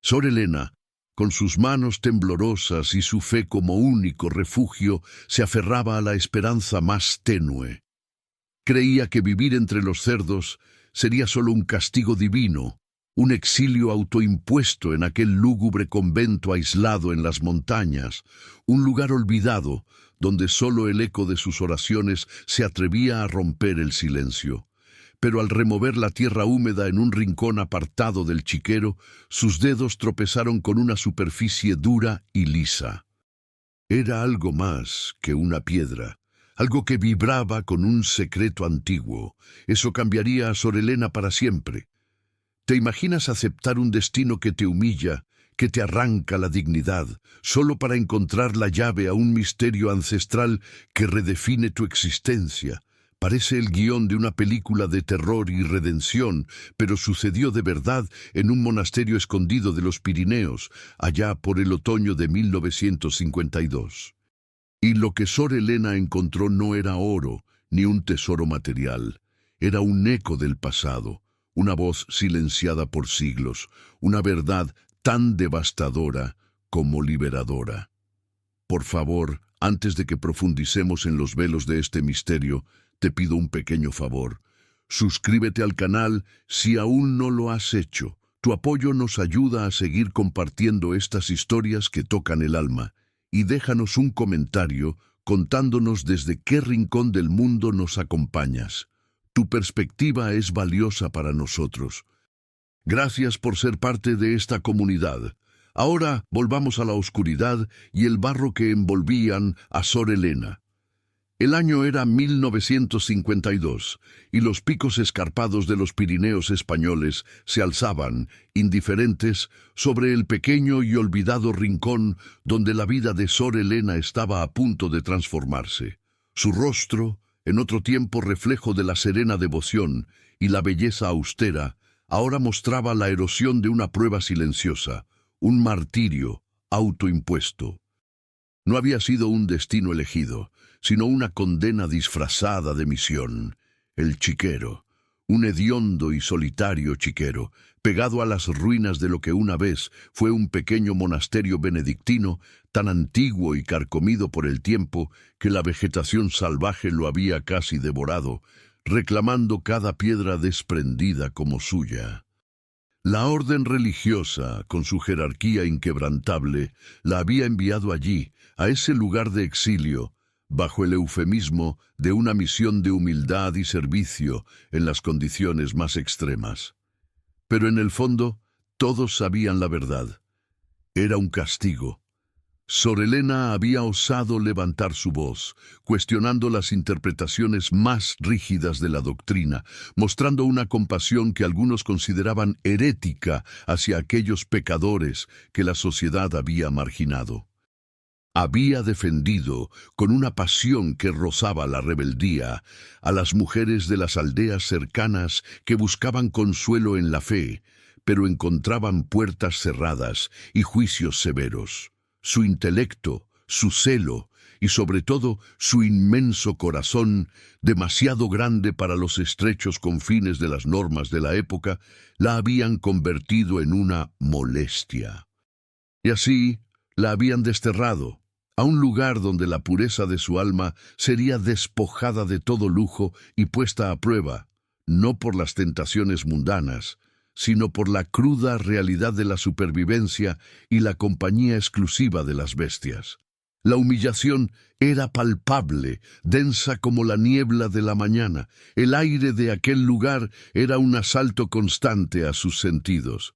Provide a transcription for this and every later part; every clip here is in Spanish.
Sor Elena, con sus manos temblorosas y su fe como único refugio, se aferraba a la esperanza más tenue. Creía que vivir entre los cerdos sería solo un castigo divino, un exilio autoimpuesto en aquel lúgubre convento aislado en las montañas, un lugar olvidado donde solo el eco de sus oraciones se atrevía a romper el silencio. Pero al remover la tierra húmeda en un rincón apartado del chiquero, sus dedos tropezaron con una superficie dura y lisa. Era algo más que una piedra, algo que vibraba con un secreto antiguo. Eso cambiaría a Sor Elena para siempre. ¿Te imaginas aceptar un destino que te humilla, que te arranca la dignidad, solo para encontrar la llave a un misterio ancestral que redefine tu existencia? Parece el guión de una película de terror y redención, pero sucedió de verdad en un monasterio escondido de los Pirineos, allá por el otoño de 1952. Y lo que Sor Elena encontró no era oro, ni un tesoro material. Era un eco del pasado, una voz silenciada por siglos, una verdad tan devastadora como liberadora. Por favor, antes de que profundicemos en los velos de este misterio, te pido un pequeño favor. Suscríbete al canal si aún no lo has hecho. Tu apoyo nos ayuda a seguir compartiendo estas historias que tocan el alma. Y déjanos un comentario contándonos desde qué rincón del mundo nos acompañas. Tu perspectiva es valiosa para nosotros. Gracias por ser parte de esta comunidad. Ahora volvamos a la oscuridad y el barro que envolvían a Sor Elena. El año era 1952 y los picos escarpados de los Pirineos españoles se alzaban, indiferentes, sobre el pequeño y olvidado rincón donde la vida de Sor Elena estaba a punto de transformarse. Su rostro, en otro tiempo reflejo de la serena devoción y la belleza austera, ahora mostraba la erosión de una prueba silenciosa, un martirio autoimpuesto. No había sido un destino elegido, sino una condena disfrazada de misión. El chiquero, un hediondo y solitario chiquero, pegado a las ruinas de lo que una vez fue un pequeño monasterio benedictino, tan antiguo y carcomido por el tiempo que la vegetación salvaje lo había casi devorado, reclamando cada piedra desprendida como suya. La orden religiosa, con su jerarquía inquebrantable, la había enviado allí, a ese lugar de exilio, bajo el eufemismo de una misión de humildad y servicio en las condiciones más extremas. Pero en el fondo, todos sabían la verdad. Era un castigo. Sor Elena había osado levantar su voz, cuestionando las interpretaciones más rígidas de la doctrina, mostrando una compasión que algunos consideraban herética hacia aquellos pecadores que la sociedad había marginado. Había defendido, con una pasión que rozaba la rebeldía, a las mujeres de las aldeas cercanas que buscaban consuelo en la fe, pero encontraban puertas cerradas y juicios severos. Su intelecto, su celo y sobre todo su inmenso corazón, demasiado grande para los estrechos confines de las normas de la época, la habían convertido en una molestia. Y así la habían desterrado a un lugar donde la pureza de su alma sería despojada de todo lujo y puesta a prueba, no por las tentaciones mundanas, sino por la cruda realidad de la supervivencia y la compañía exclusiva de las bestias. La humillación era palpable, densa como la niebla de la mañana. El aire de aquel lugar era un asalto constante a sus sentidos.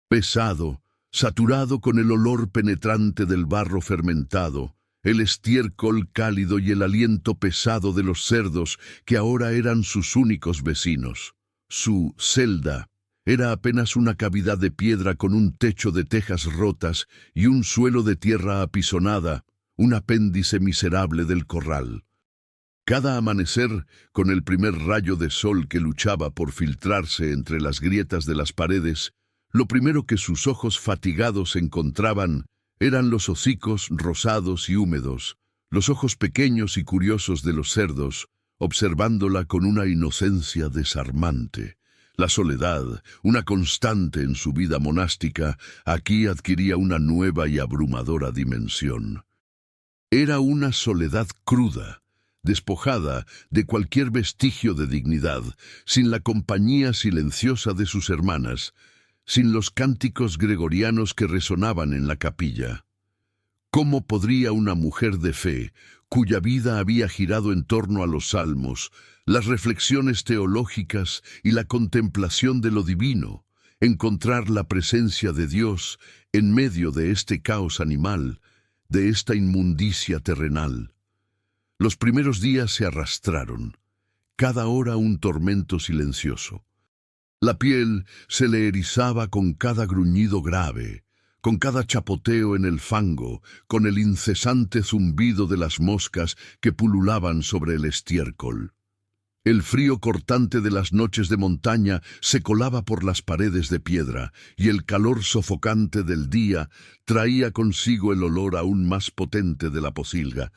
Pesado, saturado con el olor penetrante del barro fermentado, el estiércol cálido y el aliento pesado de los cerdos que ahora eran sus únicos vecinos. Su celda era apenas una cavidad de piedra con un techo de tejas rotas y un suelo de tierra apisonada, un apéndice miserable del corral. Cada amanecer, con el primer rayo de sol que luchaba por filtrarse entre las grietas de las paredes, lo primero que sus ojos fatigados encontraban eran los hocicos rosados y húmedos, los ojos pequeños y curiosos de los cerdos, observándola con una inocencia desarmante. La soledad, una constante en su vida monástica, aquí adquiría una nueva y abrumadora dimensión. Era una soledad cruda, despojada de cualquier vestigio de dignidad, sin la compañía silenciosa de sus hermanas, sin los cánticos gregorianos que resonaban en la capilla. ¿Cómo podría una mujer de fe, cuya vida había girado en torno a los salmos, las reflexiones teológicas y la contemplación de lo divino, encontrar la presencia de Dios en medio de este caos animal, de esta inmundicia terrenal? Los primeros días se arrastraron, cada hora un tormento silencioso. La piel se le erizaba con cada gruñido grave, con cada chapoteo en el fango, con el incesante zumbido de las moscas que pululaban sobre el estiércol. El frío cortante de las noches de montaña se colaba por las paredes de piedra, y el calor sofocante del día traía consigo el olor aún más potente de la pocilga.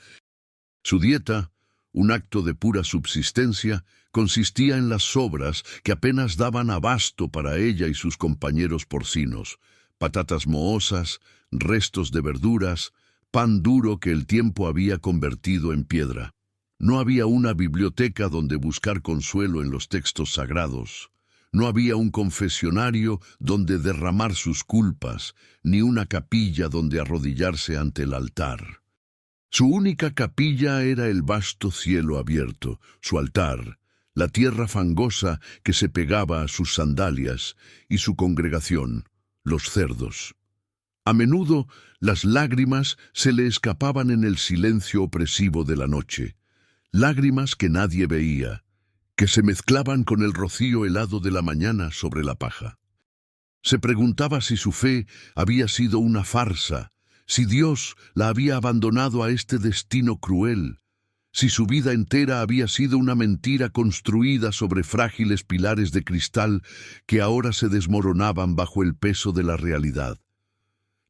Su dieta, un acto de pura subsistencia, consistía en las sobras que apenas daban abasto para ella y sus compañeros porcinos: patatas mohosas, restos de verduras, pan duro que el tiempo había convertido en piedra. No había una biblioteca donde buscar consuelo en los textos sagrados. No había un confesionario donde derramar sus culpas, ni una capilla donde arrodillarse ante el altar. Su única capilla era el vasto cielo abierto, su altar, la tierra fangosa que se pegaba a sus sandalias, y su congregación, los cerdos. A menudo las lágrimas se le escapaban en el silencio opresivo de la noche, lágrimas que nadie veía, que se mezclaban con el rocío helado de la mañana sobre la paja. Se preguntaba si su fe había sido una farsa, si Dios la había abandonado a este destino cruel, si su vida entera había sido una mentira construida sobre frágiles pilares de cristal que ahora se desmoronaban bajo el peso de la realidad.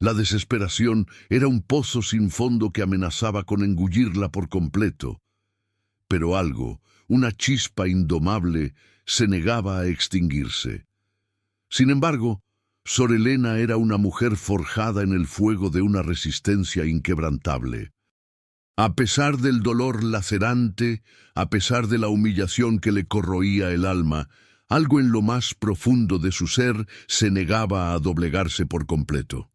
La desesperación era un pozo sin fondo que amenazaba con engullirla por completo. Pero algo, una chispa indomable, se negaba a extinguirse. Sin embargo, Sor Elena era una mujer forjada en el fuego de una resistencia inquebrantable. A pesar del dolor lacerante, a pesar de la humillación que le corroía el alma, algo en lo más profundo de su ser se negaba a doblegarse por completo.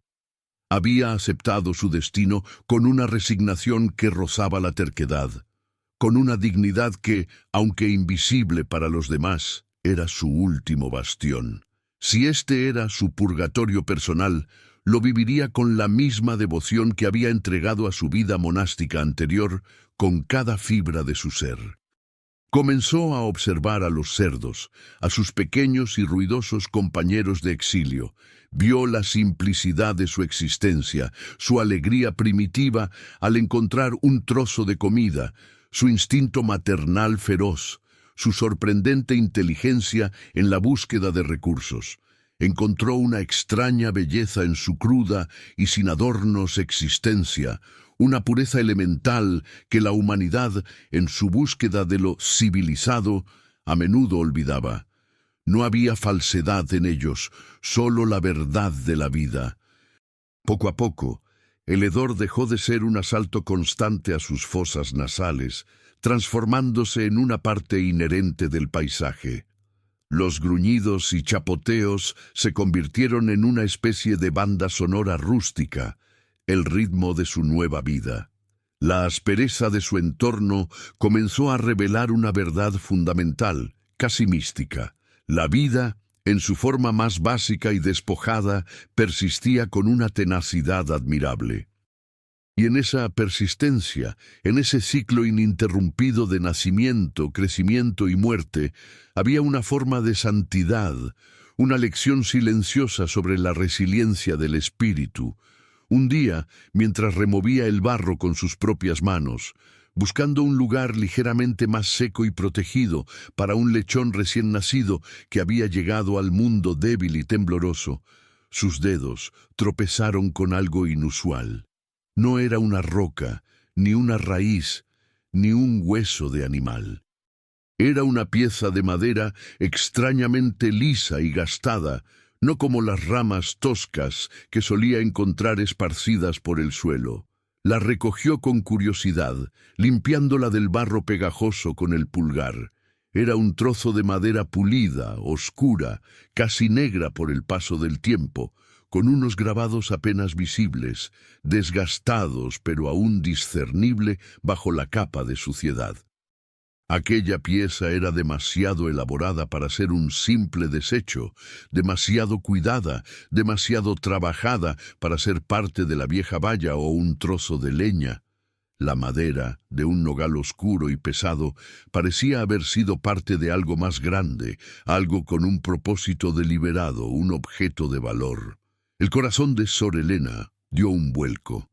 Había aceptado su destino con una resignación que rozaba la terquedad, con una dignidad que, aunque invisible para los demás, era su último bastión. Si este era su purgatorio personal, lo viviría con la misma devoción que había entregado a su vida monástica anterior, con cada fibra de su ser. Comenzó a observar a los cerdos, a sus pequeños y ruidosos compañeros de exilio. Vio la simplicidad de su existencia, su alegría primitiva al encontrar un trozo de comida, su instinto maternal feroz, su sorprendente inteligencia en la búsqueda de recursos. Encontró una extraña belleza en su cruda y sin adornos existencia, una pureza elemental que la humanidad, en su búsqueda de lo civilizado, a menudo olvidaba. No había falsedad en ellos, solo la verdad de la vida. Poco a poco, el hedor dejó de ser un asalto constante a sus fosas nasales, transformándose en una parte inherente del paisaje. Los gruñidos y chapoteos se convirtieron en una especie de banda sonora rústica, el ritmo de su nueva vida. La aspereza de su entorno comenzó a revelar una verdad fundamental, casi mística. La vida, en su forma más básica y despojada, persistía con una tenacidad admirable. Y en esa persistencia, en ese ciclo ininterrumpido de nacimiento, crecimiento y muerte, había una forma de santidad, una lección silenciosa sobre la resiliencia del espíritu. Un día, mientras removía el barro con sus propias manos, buscando un lugar ligeramente más seco y protegido para un lechón recién nacido que había llegado al mundo débil y tembloroso, sus dedos tropezaron con algo inusual. No era una roca, ni una raíz, ni un hueso de animal. Era una pieza de madera extrañamente lisa y gastada, no como las ramas toscas que solía encontrar esparcidas por el suelo. La recogió con curiosidad, limpiándola del barro pegajoso con el pulgar. Era un trozo de madera pulida, oscura, casi negra por el paso del tiempo, con unos grabados apenas visibles, desgastados pero aún discernible bajo la capa de suciedad. Aquella pieza era demasiado elaborada para ser un simple desecho, demasiado cuidada, demasiado trabajada para ser parte de la vieja valla o un trozo de leña. La madera, de un nogal oscuro y pesado, parecía haber sido parte de algo más grande, algo con un propósito deliberado, un objeto de valor. El corazón de Sor Helena dio un vuelco.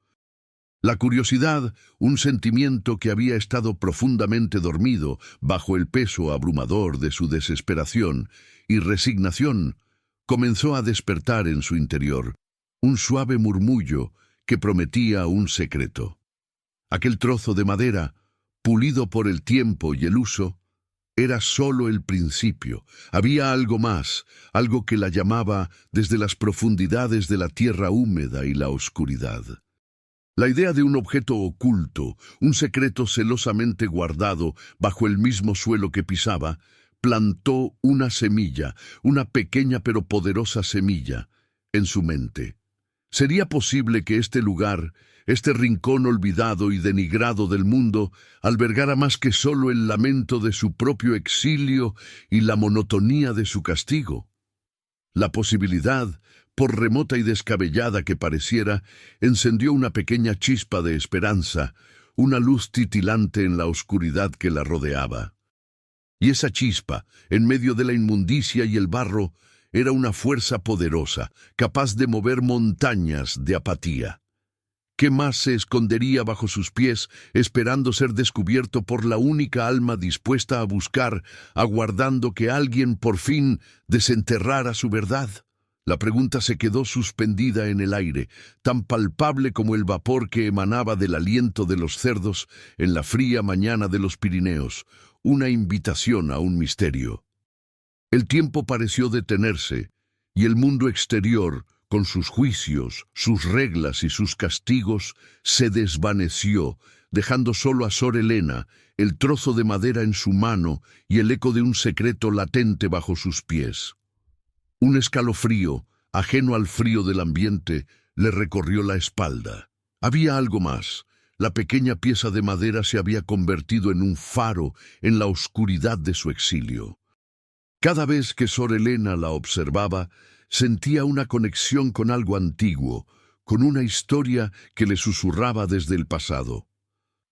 La curiosidad, un sentimiento que había estado profundamente dormido bajo el peso abrumador de su desesperación y resignación, comenzó a despertar en su interior, un suave murmullo que prometía un secreto. Aquel trozo de madera, pulido por el tiempo y el uso, era solo el principio. Había algo más, algo que la llamaba desde las profundidades de la tierra húmeda y la oscuridad. La idea de un objeto oculto, un secreto celosamente guardado bajo el mismo suelo que pisaba, plantó una semilla, una pequeña pero poderosa semilla, en su mente. ¿Sería posible que este lugar, este rincón olvidado y denigrado del mundo, albergara más que solo el lamento de su propio exilio y la monotonía de su castigo? La posibilidad, por remota y descabellada que pareciera, encendió una pequeña chispa de esperanza, una luz titilante en la oscuridad que la rodeaba. Y esa chispa, en medio de la inmundicia y el barro, era una fuerza poderosa, capaz de mover montañas de apatía. ¿Qué más se escondería bajo sus pies, esperando ser descubierto por la única alma dispuesta a buscar, aguardando que alguien por fin desenterrara su verdad? La pregunta se quedó suspendida en el aire, tan palpable como el vapor que emanaba del aliento de los cerdos en la fría mañana de los Pirineos, una invitación a un misterio. El tiempo pareció detenerse, y el mundo exterior, con sus juicios, sus reglas y sus castigos, se desvaneció, dejando solo a Sor Helena, el trozo de madera en su mano y el eco de un secreto latente bajo sus pies. Un escalofrío, ajeno al frío del ambiente, le recorrió la espalda. Había algo más. La pequeña pieza de madera se había convertido en un faro en la oscuridad de su exilio. Cada vez que Sor Helena la observaba, sentía una conexión con algo antiguo, con una historia que le susurraba desde el pasado.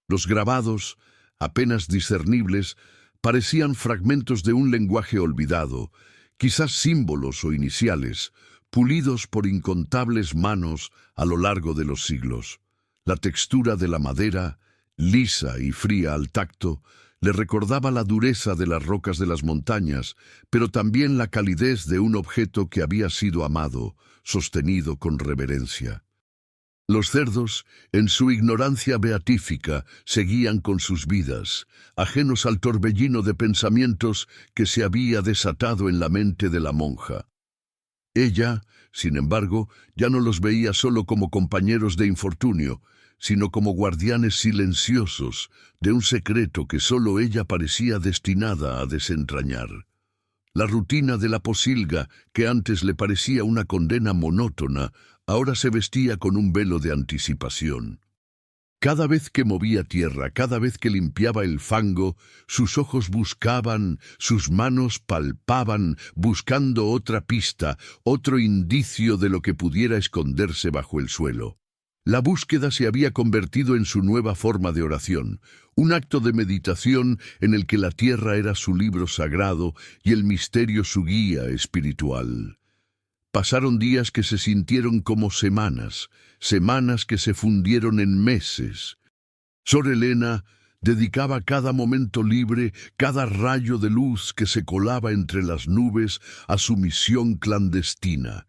Los grabados, apenas discernibles, parecían fragmentos de un lenguaje olvidado, quizás símbolos o iniciales, pulidos por incontables manos a lo largo de los siglos. La textura de la madera, lisa y fría al tacto, le recordaba la dureza de las rocas de las montañas, pero también la calidez de un objeto que había sido amado, sostenido con reverencia. Los cerdos, en su ignorancia beatífica, seguían con sus vidas, ajenos al torbellino de pensamientos que se había desatado en la mente de la monja. Ella, sin embargo, ya no los veía solo como compañeros de infortunio, sino como guardianes silenciosos de un secreto que solo ella parecía destinada a desentrañar. La rutina de la posilga, que antes le parecía una condena monótona, ahora se vestía con un velo de anticipación. Cada vez que movía tierra, cada vez que limpiaba el fango, sus ojos buscaban, sus manos palpaban, buscando otra pista, otro indicio de lo que pudiera esconderse bajo el suelo. La búsqueda se había convertido en su nueva forma de oración, un acto de meditación en el que la tierra era su libro sagrado y el misterio su guía espiritual. Pasaron días que se sintieron como semanas, semanas que se fundieron en meses. Sor Helena dedicaba cada momento libre, cada rayo de luz que se colaba entre las nubes a su misión clandestina.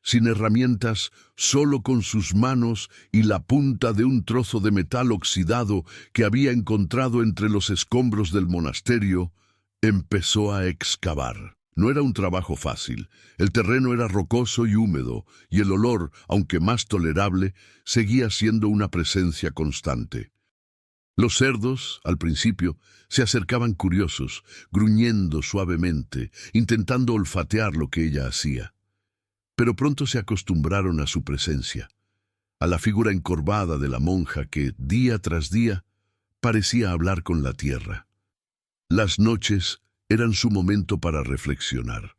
Sin herramientas, solo con sus manos y la punta de un trozo de metal oxidado que había encontrado entre los escombros del monasterio, Empezó a excavar. No era un trabajo fácil. El terreno era rocoso y húmedo, y el olor, aunque más tolerable, seguía siendo una presencia constante. Los cerdos, al principio, se acercaban curiosos, gruñendo suavemente, intentando olfatear lo que ella hacía. Pero pronto se acostumbraron a su presencia, a la figura encorvada de la monja que, día tras día, parecía hablar con la tierra. Las noches eran su momento para reflexionar.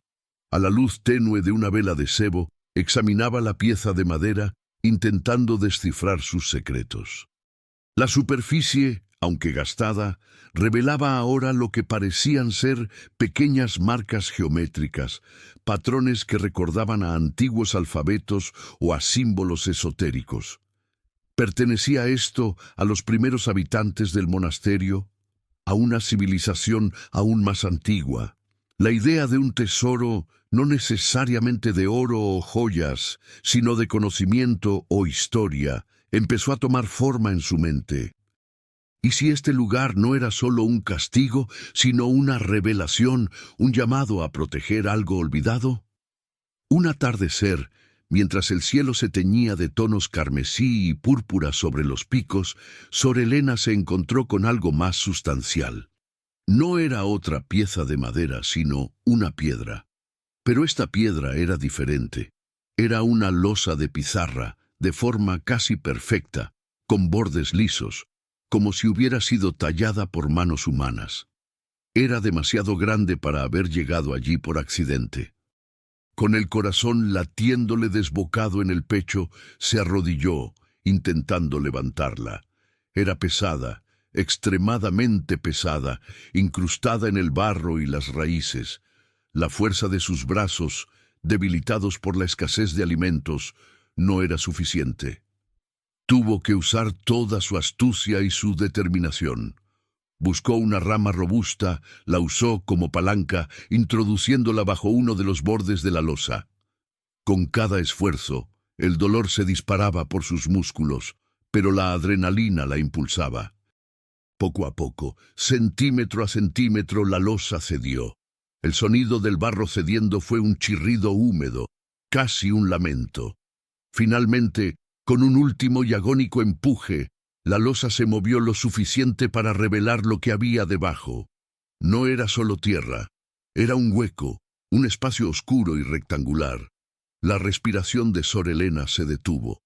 A la luz tenue de una vela de sebo, examinaba la pieza de madera, intentando descifrar sus secretos. La superficie, aunque gastada, revelaba ahora lo que parecían ser pequeñas marcas geométricas, patrones que recordaban a antiguos alfabetos o a símbolos esotéricos. ¿Pertenecía esto a los primeros habitantes del monasterio? ¿A una civilización aún más antigua? La idea de un tesoro no necesariamente de oro o joyas, sino de conocimiento o historia, empezó a tomar forma en su mente. ¿Y si este lugar no era solo un castigo, sino una revelación, un llamado a proteger algo olvidado? Un atardecer, mientras el cielo se teñía de tonos carmesí y púrpura sobre los picos, Sor Elena se encontró con algo más sustancial. No era otra pieza de madera, sino una piedra. Pero esta piedra era diferente. Era una losa de pizarra, de forma casi perfecta, con bordes lisos, como si hubiera sido tallada por manos humanas. Era demasiado grande para haber llegado allí por accidente. Con el corazón latiéndole desbocado en el pecho, se arrodilló, intentando levantarla. Era pesada, extremadamente pesada, incrustada en el barro y las raíces. La fuerza de sus brazos, debilitados por la escasez de alimentos, no era suficiente. Tuvo que usar toda su astucia y su determinación. Buscó una rama robusta, la usó como palanca, introduciéndola bajo uno de los bordes de la losa. Con cada esfuerzo, el dolor se disparaba por sus músculos, pero la adrenalina la impulsaba. Poco a poco, centímetro a centímetro, la losa cedió. El sonido del barro cediendo fue un chirrido húmedo, casi un lamento. Finalmente, con un último y agónico empuje, la losa se movió lo suficiente para revelar lo que había debajo. No era solo tierra, era un hueco, un espacio oscuro y rectangular. La respiración de Sor Elena se detuvo.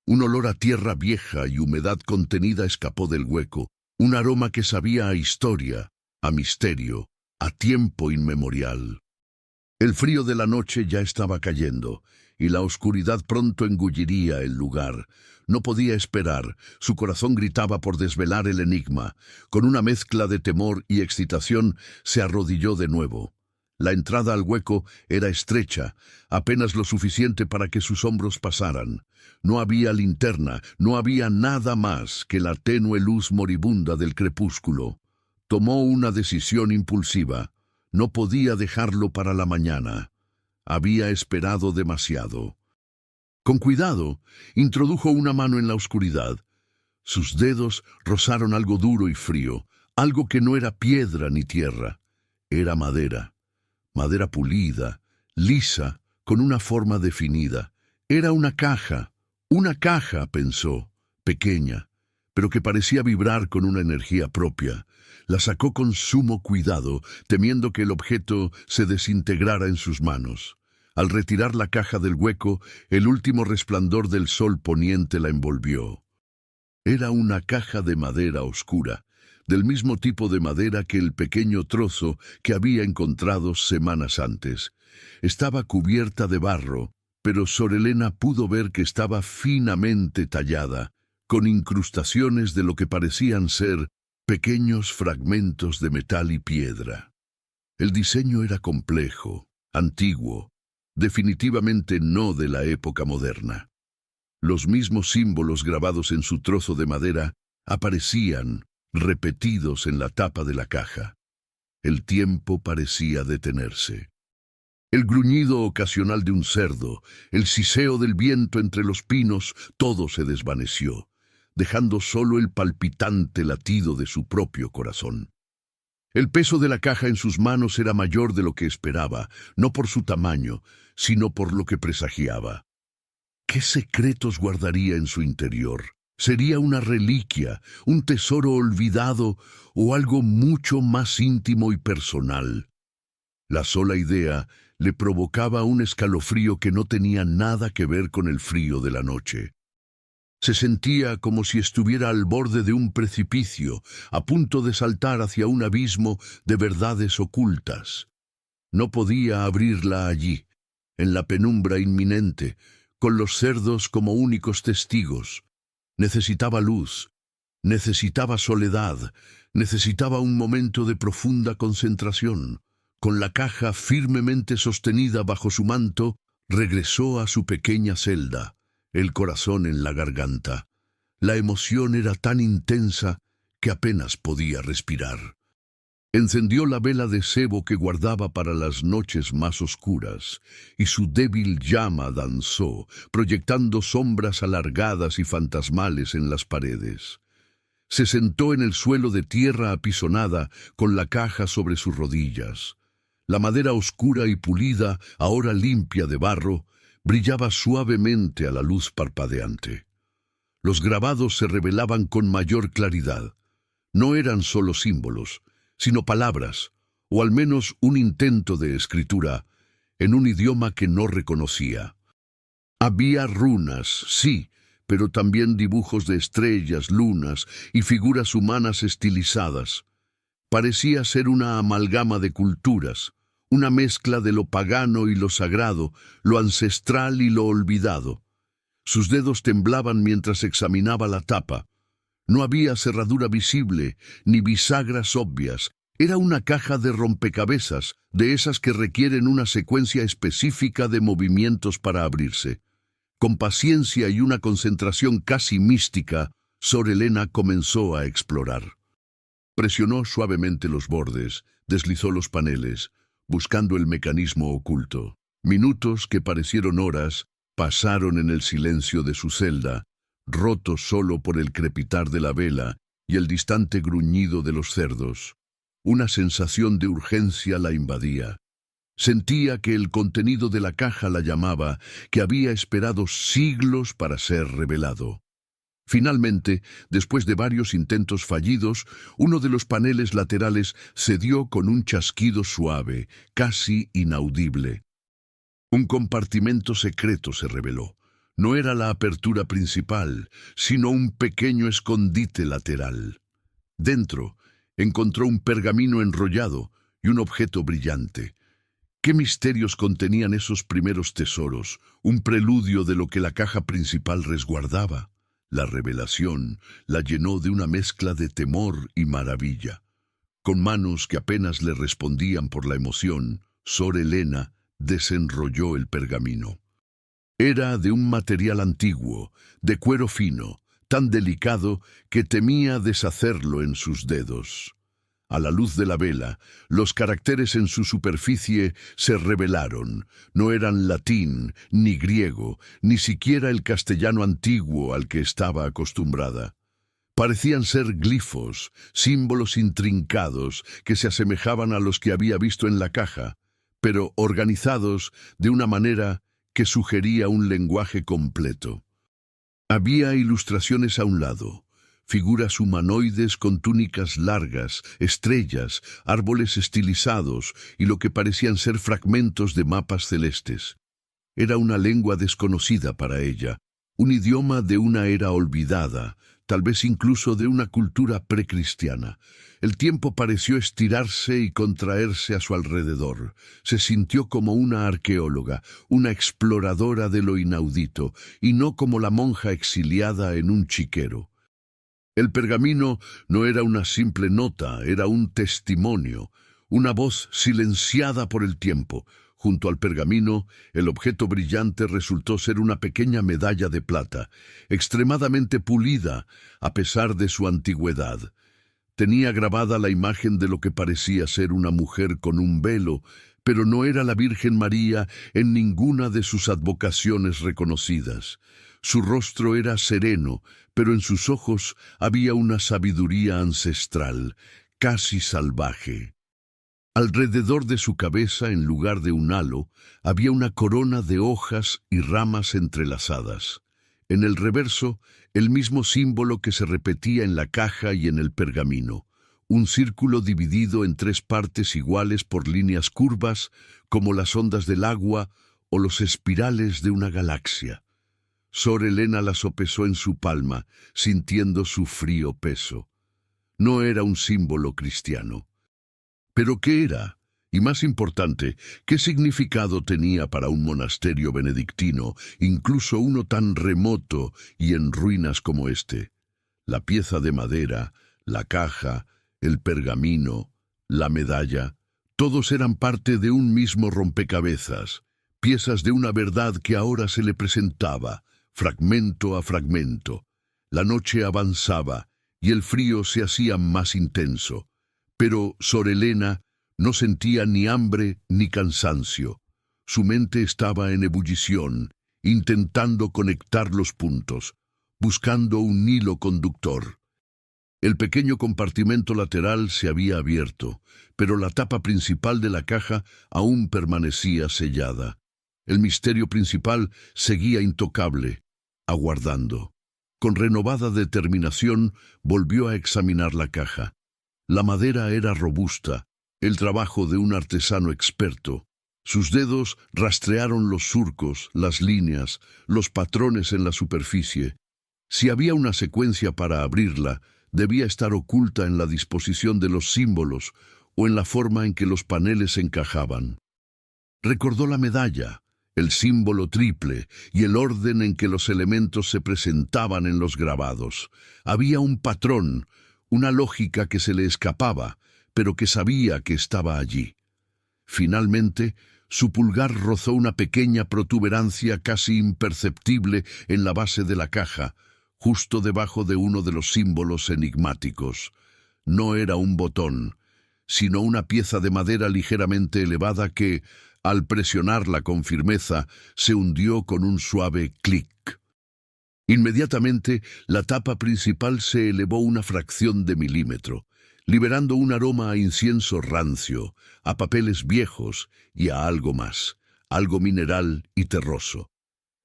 Un olor a tierra vieja y humedad contenida escapó del hueco, un aroma que sabía a historia, a misterio, a tiempo inmemorial. El frío de la noche ya estaba cayendo, y la oscuridad pronto engulliría el lugar. No podía esperar, su corazón gritaba por desvelar el enigma. Con una mezcla de temor y excitación, se arrodilló de nuevo. La entrada al hueco era estrecha, apenas lo suficiente para que sus hombros pasaran. No había linterna, no había nada más que la tenue luz moribunda del crepúsculo. Tomó una decisión impulsiva. No podía dejarlo para la mañana. Había esperado demasiado. Con cuidado, introdujo una mano en la oscuridad. Sus dedos rozaron algo duro y frío, algo que no era piedra ni tierra. Era madera. Madera pulida, lisa, con una forma definida. Era una caja, pensó, pequeña, pero que parecía vibrar con una energía propia. La sacó con sumo cuidado, temiendo que el objeto se desintegrara en sus manos. Al retirar la caja del hueco, el último resplandor del sol poniente la envolvió. Era una caja de madera oscura, del mismo tipo de madera que el pequeño trozo que había encontrado semanas antes. Estaba cubierta de barro, pero Sor Elena pudo ver que estaba finamente tallada, con incrustaciones de lo que parecían ser pequeños fragmentos de metal y piedra. El diseño era complejo, antiguo, definitivamente no de la época moderna. Los mismos símbolos grabados en su trozo de madera aparecían, repetidos en la tapa de la caja. El tiempo parecía detenerse. El gruñido ocasional de un cerdo, el siseo del viento entre los pinos, todo se desvaneció, dejando solo el palpitante latido de su propio corazón. El peso de la caja en sus manos era mayor de lo que esperaba, no por su tamaño, sino por lo que presagiaba. ¿Qué secretos guardaría en su interior? ¿Sería una reliquia, un tesoro olvidado o algo mucho más íntimo y personal? La sola idea le provocaba un escalofrío que no tenía nada que ver con el frío de la noche. Se sentía como si estuviera al borde de un precipicio, a punto de saltar hacia un abismo de verdades ocultas. No podía abrirla allí, en la penumbra inminente, con los cerdos como únicos testigos. Necesitaba luz, necesitaba soledad, necesitaba un momento de profunda concentración. Con la caja firmemente sostenida bajo su manto, regresó a su pequeña celda, el corazón en la garganta. La emoción era tan intensa que apenas podía respirar. Encendió la vela de sebo que guardaba para las noches más oscuras, y su débil llama danzó, proyectando sombras alargadas y fantasmales en las paredes. Se sentó en el suelo de tierra apisonada, con la caja sobre sus rodillas. La madera oscura y pulida, ahora limpia de barro, brillaba suavemente a la luz parpadeante. Los grabados se revelaban con mayor claridad. No eran solo símbolos, sino palabras, o al menos un intento de escritura, en un idioma que no reconocía. Había runas, sí, pero también dibujos de estrellas, lunas y figuras humanas estilizadas. Parecía ser una amalgama de culturas, una mezcla de lo pagano y lo sagrado, lo ancestral y lo olvidado. Sus dedos temblaban mientras examinaba la tapa. No había cerradura visible, ni bisagras obvias. Era una caja de rompecabezas, de esas que requieren una secuencia específica de movimientos para abrirse. Con paciencia y una concentración casi mística, Sor Helena comenzó a explorar. Presionó suavemente los bordes, deslizó los paneles, buscando el mecanismo oculto. Minutos que parecieron horas pasaron en el silencio de su celda, roto solo por el crepitar de la vela y el distante gruñido de los cerdos. Una sensación de urgencia la invadía. Sentía que el contenido de la caja la llamaba, que había esperado siglos para ser revelado. Finalmente, después de varios intentos fallidos, uno de los paneles laterales cedió con un chasquido suave, casi inaudible. Un compartimento secreto se reveló. No era la apertura principal, sino un pequeño escondite lateral. Dentro, encontró un pergamino enrollado y un objeto brillante. ¿Qué misterios contenían esos primeros tesoros, un preludio de lo que la caja principal resguardaba? La revelación la llenó de una mezcla de temor y maravilla. Con manos que apenas le respondían por la emoción, Sor Helena desenrolló el pergamino. Era de un material antiguo, de cuero fino, tan delicado que temía deshacerlo en sus dedos. A la luz de la vela, los caracteres en su superficie se revelaron. No eran latín, ni griego, ni siquiera el castellano antiguo al que estaba acostumbrada. Parecían ser glifos, símbolos intrincados que se asemejaban a los que había visto en la caja, pero organizados de una manera que sugería un lenguaje completo. Había ilustraciones a un lado, figuras humanoides con túnicas largas, estrellas, árboles estilizados y lo que parecían ser fragmentos de mapas celestes. Era una lengua desconocida para ella, un idioma de una era olvidada, tal vez incluso de una cultura precristiana. El tiempo pareció estirarse y contraerse a su alrededor. Se sintió como una arqueóloga, una exploradora de lo inaudito, y no como la monja exiliada en un chiquero. El pergamino no era una simple nota, era un testimonio, una voz silenciada por el tiempo. Junto al pergamino, el objeto brillante resultó ser una pequeña medalla de plata, extremadamente pulida a pesar de su antigüedad. Tenía grabada la imagen de lo que parecía ser una mujer con un velo, pero no era la Virgen María en ninguna de sus advocaciones reconocidas. Su rostro era sereno, pero en sus ojos había una sabiduría ancestral. casi salvaje. Alrededor de su cabeza, en lugar de un halo, había una corona de hojas y ramas entrelazadas. En el reverso, el mismo símbolo que se repetía en la caja y en el pergamino, un círculo dividido en 3 partes iguales por líneas curvas, como las ondas del agua o los espirales de una galaxia. Sor Helena la sopesó en su palma, sintiendo su frío peso. No era un símbolo cristiano. ¿Pero qué era? Y más importante, ¿qué significado tenía para un monasterio benedictino, incluso uno tan remoto y en ruinas como este? La pieza de madera, la caja, el pergamino, la medalla, todos eran parte de un mismo rompecabezas, piezas de una verdad que ahora se le presentaba, fragmento a fragmento. La noche avanzaba y el frío se hacía más intenso. Pero Sor Helena no sentía ni hambre ni cansancio. Su mente estaba en ebullición, intentando conectar los puntos, buscando un hilo conductor. El pequeño compartimento lateral se había abierto, pero la tapa principal de la caja aún permanecía sellada. El misterio principal seguía intocable, aguardando. Con renovada determinación volvió a examinar la caja. La madera era robusta, el trabajo de un artesano experto. Sus dedos rastrearon los surcos, las líneas, los patrones en la superficie. Si había una secuencia para abrirla, debía estar oculta en la disposición de los símbolos o en la forma en que los paneles encajaban. Recordó la medalla, el símbolo triple y el orden en que los elementos se presentaban en los grabados. Había un patrón, una lógica que se le escapaba, pero que sabía que estaba allí. Finalmente, su pulgar rozó una pequeña protuberancia casi imperceptible en la base de la caja, justo debajo de uno de los símbolos enigmáticos. No era un botón, sino una pieza de madera ligeramente elevada que, al presionarla con firmeza, se hundió con un suave clic. Inmediatamente, la tapa principal se elevó una fracción de milímetro, liberando un aroma a incienso rancio, a papeles viejos y a algo más, algo mineral y terroso.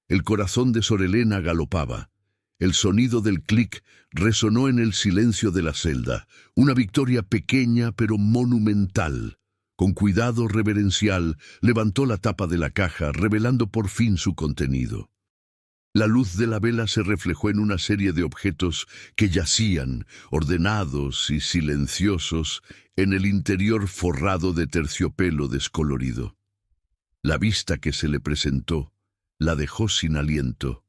El corazón de Sor Helena galopaba. El sonido del clic resonó en el silencio de la celda, una victoria pequeña pero monumental. Con cuidado reverencial, levantó la tapa de la caja, revelando por fin su contenido. La luz de la vela se reflejó en una serie de objetos que yacían, ordenados y silenciosos, en el interior forrado de terciopelo descolorido. La vista que se le presentó la dejó sin aliento.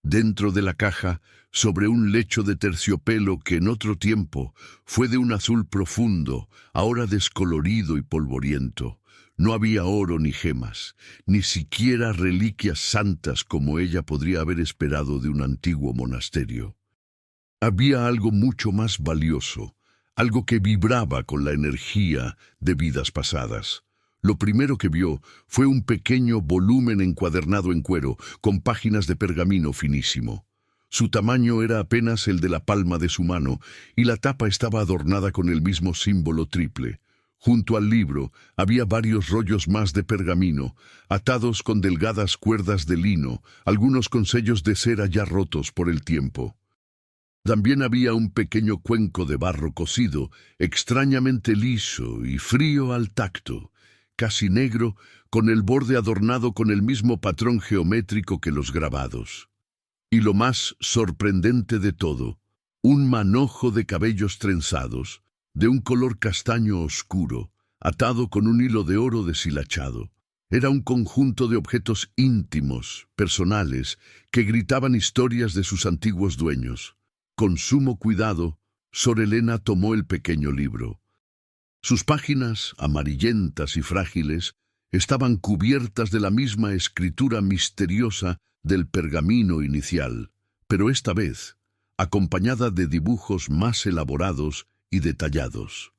Dentro de la caja, sobre un lecho de terciopelo que en otro tiempo fue de un azul profundo, ahora descolorido y polvoriento, no había oro ni gemas, ni siquiera reliquias santas como ella podría haber esperado de un antiguo monasterio. Había algo mucho más valioso, algo que vibraba con la energía de vidas pasadas. Lo primero que vio fue un pequeño volumen encuadernado en cuero, con páginas de pergamino finísimo. Su tamaño era apenas el de la palma de su mano, y la tapa estaba adornada con el mismo símbolo triple. Junto al libro había varios rollos más de pergamino, atados con delgadas cuerdas de lino, algunos con sellos de cera ya rotos por el tiempo. También había un pequeño cuenco de barro cocido, extrañamente liso y frío al tacto, casi negro, con el borde adornado con el mismo patrón geométrico que los grabados. Y lo más sorprendente de todo, un manojo de cabellos trenzados, de un color castaño oscuro, atado con un hilo de oro deshilachado. Era un conjunto de objetos íntimos, personales, que gritaban historias de sus antiguos dueños. Con sumo cuidado, Sor Helena tomó el pequeño libro. Sus páginas, amarillentas y frágiles, estaban cubiertas de la misma escritura misteriosa del pergamino inicial, pero esta vez, acompañada de dibujos más elaborados y detallados.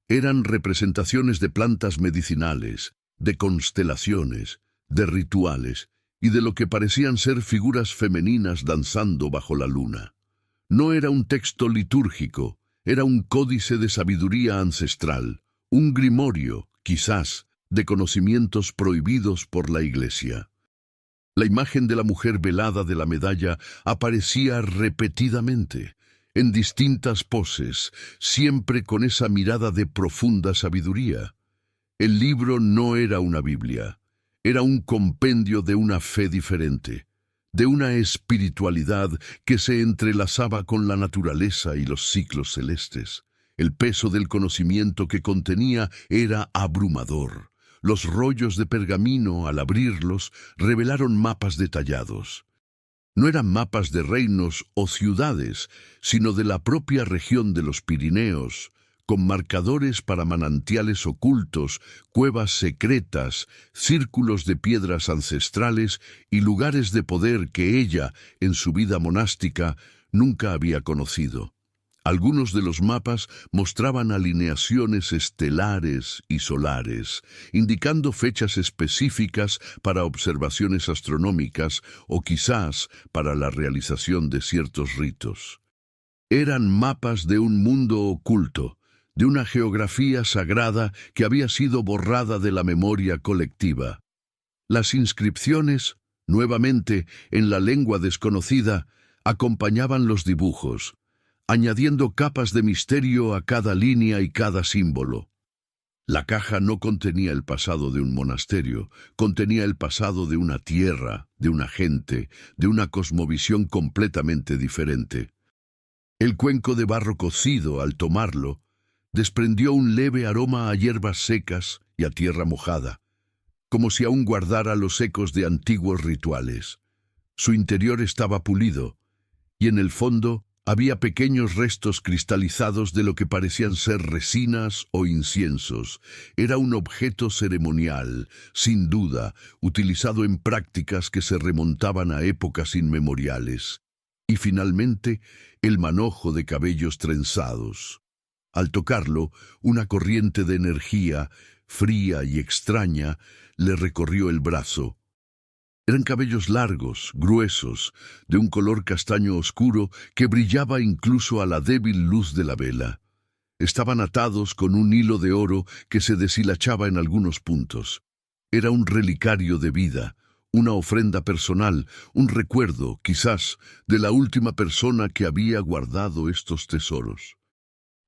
Eran representaciones de plantas medicinales, de constelaciones, de rituales y de lo que parecían ser figuras femeninas danzando bajo la luna. No era un texto litúrgico, Era un códice de sabiduría ancestral, un grimorio, quizás, de conocimientos prohibidos por la Iglesia. La imagen de la mujer velada de la medalla aparecía repetidamente, en distintas poses, siempre con esa mirada de profunda sabiduría. El libro no era una Biblia, era un compendio de una fe diferente, de una espiritualidad que se entrelazaba con la naturaleza y los ciclos celestes. El peso del conocimiento que contenía era abrumador. Los rollos de pergamino, al abrirlos, revelaron mapas detallados. No eran mapas de reinos o ciudades, sino de la propia región de los Pirineos, con marcadores para manantiales ocultos, cuevas secretas, círculos de piedras ancestrales y lugares de poder que ella, en su vida monástica, nunca había conocido. Algunos de los mapas mostraban alineaciones estelares y solares, indicando fechas específicas para observaciones astronómicas o quizás para la realización de ciertos ritos. Eran mapas de un mundo oculto, de una geografía sagrada que había sido borrada de la memoria colectiva. Las inscripciones, nuevamente en la lengua desconocida, acompañaban los dibujos, añadiendo capas de misterio a cada línea y cada símbolo. La caja no contenía el pasado de un monasterio, contenía el pasado de una tierra, de una gente, de una cosmovisión completamente diferente. El cuenco de barro cocido, al tomarlo, desprendió un leve aroma a hierbas secas y a tierra mojada, como si aún guardara los ecos de antiguos rituales. Su interior estaba pulido, y en el fondo había pequeños restos cristalizados de lo que parecían ser resinas o inciensos. Era un objeto ceremonial, sin duda, utilizado en prácticas que se remontaban a épocas inmemoriales. Y finalmente, el manojo de cabellos trenzados. Al tocarlo, una corriente de energía, fría y extraña, le recorrió el brazo. Eran cabellos largos, gruesos, de un color castaño oscuro que brillaba incluso a la débil luz de la vela. Estaban atados con un hilo de oro que se deshilachaba en algunos puntos. Era un relicario de vida, una ofrenda personal, un recuerdo, quizás, de la última persona que había guardado estos tesoros.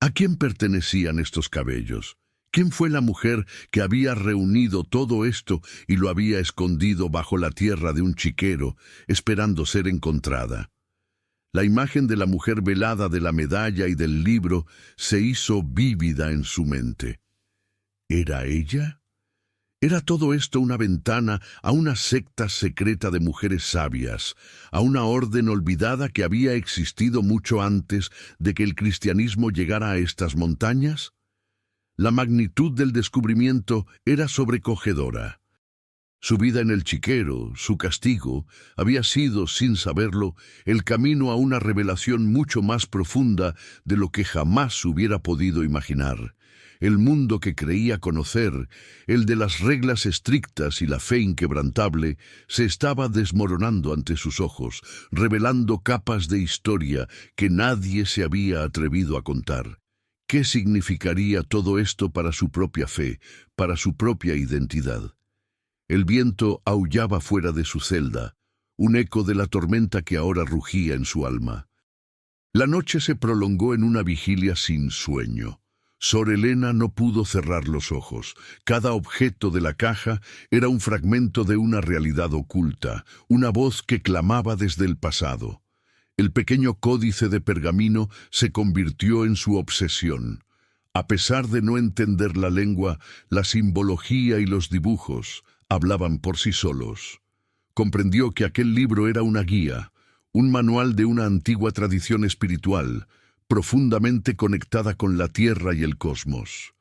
¿A quién pertenecían estos cabellos? ¿Quién fue la mujer que había reunido todo esto y lo había escondido bajo la tierra de un chiquero, esperando ser encontrada? La imagen de la mujer velada de la medalla y del libro se hizo vívida en su mente. ¿Era ella? ¿Era todo esto una ventana a una secta secreta de mujeres sabias, a una orden olvidada que había existido mucho antes de que el cristianismo llegara a estas montañas? La magnitud del descubrimiento era sobrecogedora. Su vida en el chiquero, su castigo, había sido, sin saberlo, el camino a una revelación mucho más profunda de lo que jamás hubiera podido imaginar. El mundo que creía conocer, el de las reglas estrictas y la fe inquebrantable, se estaba desmoronando ante sus ojos, revelando capas de historia que nadie se había atrevido a contar. ¿Qué significaría todo esto para su propia fe, para su propia identidad? El viento aullaba fuera de su celda, un eco de la tormenta que ahora rugía en su alma. La noche se prolongó en una vigilia sin sueño. Sor Helena no pudo cerrar los ojos. Cada objeto de la caja era un fragmento de una realidad oculta, una voz que clamaba desde el pasado. El pequeño códice de pergamino se convirtió en su obsesión. A pesar de no entender la lengua, la simbología y los dibujos hablaban por sí solos. Comprendió que aquel libro era una guía, un manual de una antigua tradición espiritual, profundamente conectada con la tierra y el cosmos.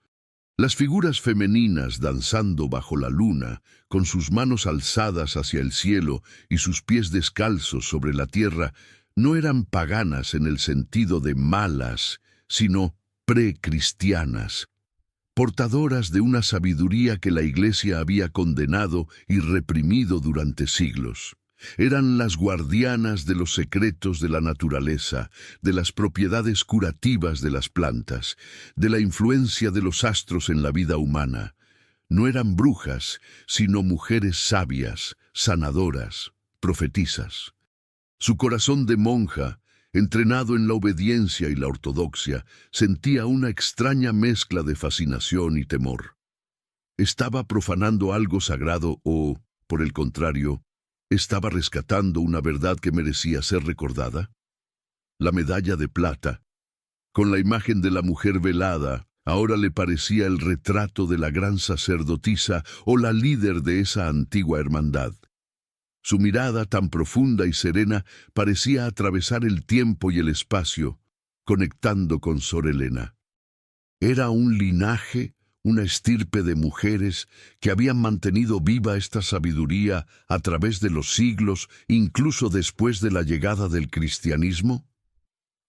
Las figuras femeninas danzando bajo la luna, con sus manos alzadas hacia el cielo y sus pies descalzos sobre la tierra, no eran paganas en el sentido de malas, sino precristianas, portadoras de una sabiduría que la Iglesia había condenado y reprimido durante siglos. Eran las guardianas de los secretos de la naturaleza, de las propiedades curativas de las plantas, de la influencia de los astros en la vida humana. No eran brujas, sino mujeres sabias, sanadoras, profetisas. Su corazón de monja, entrenado en la obediencia y la ortodoxia, sentía una extraña mezcla de fascinación y temor. ¿Estaba profanando algo sagrado o, por el contrario, estaba rescatando una verdad que merecía ser recordada? La medalla de plata, con la imagen de la mujer velada, ahora le parecía el retrato de la gran sacerdotisa o la líder de esa antigua hermandad. Su mirada tan profunda y serena parecía atravesar el tiempo y el espacio, conectando con Sor Helena. Era un linaje, una estirpe de mujeres que habían mantenido viva esta sabiduría a través de los siglos, incluso después de la llegada del cristianismo.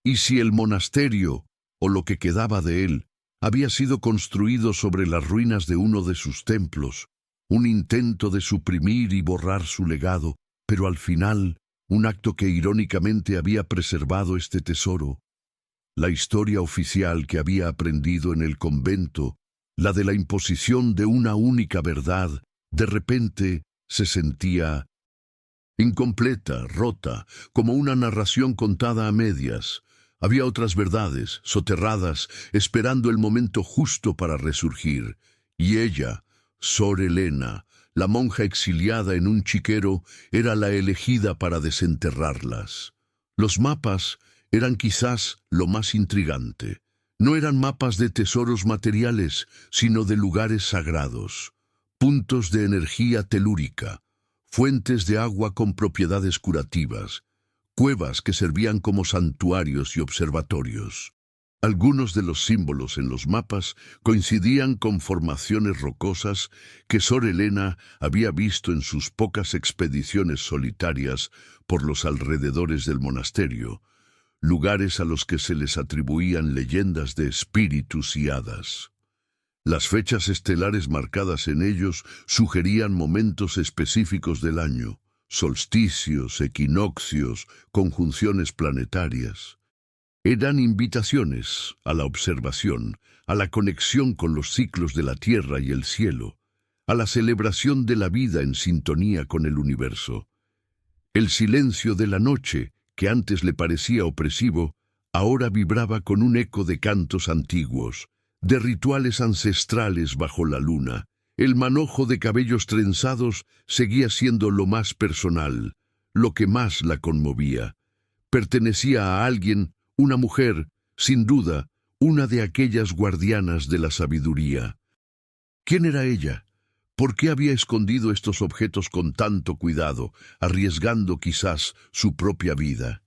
¿Y si el monasterio, o lo que quedaba de él, había sido construido sobre las ruinas de uno de sus templos, un intento de suprimir y borrar su legado, pero al final, un acto que irónicamente había preservado este tesoro? La historia oficial que había aprendido en el convento, la de la imposición de una única verdad, de repente se sentía incompleta, rota, como una narración contada a medias. Había otras verdades, soterradas, esperando el momento justo para resurgir. Y ella, Sor Helena, la monja exiliada en un chiquero, era la elegida para desenterrarlas. Los mapas eran quizás lo más intrigante. No eran mapas de tesoros materiales, sino de lugares sagrados, puntos de energía telúrica, fuentes de agua con propiedades curativas, cuevas que servían como santuarios y observatorios. Algunos de los símbolos en los mapas coincidían con formaciones rocosas que Sor Helena había visto en sus pocas expediciones solitarias por los alrededores del monasterio, lugares a los que se les atribuían leyendas de espíritus y hadas. Las fechas estelares marcadas en ellos sugerían momentos específicos del año, solsticios, equinoccios, conjunciones planetarias. Eran invitaciones a la observación, a la conexión con los ciclos de la tierra y el cielo, a la celebración de la vida en sintonía con el universo. El silencio de la noche, que antes le parecía opresivo, ahora vibraba con un eco de cantos antiguos, de rituales ancestrales bajo la luna. El manojo de cabellos trenzados seguía siendo lo más personal, lo que más la conmovía. Pertenecía a alguien, una mujer, sin duda, una de aquellas guardianas de la sabiduría. ¿Quién era ella? ¿Por qué había escondido estos objetos con tanto cuidado, arriesgando quizás su propia vida?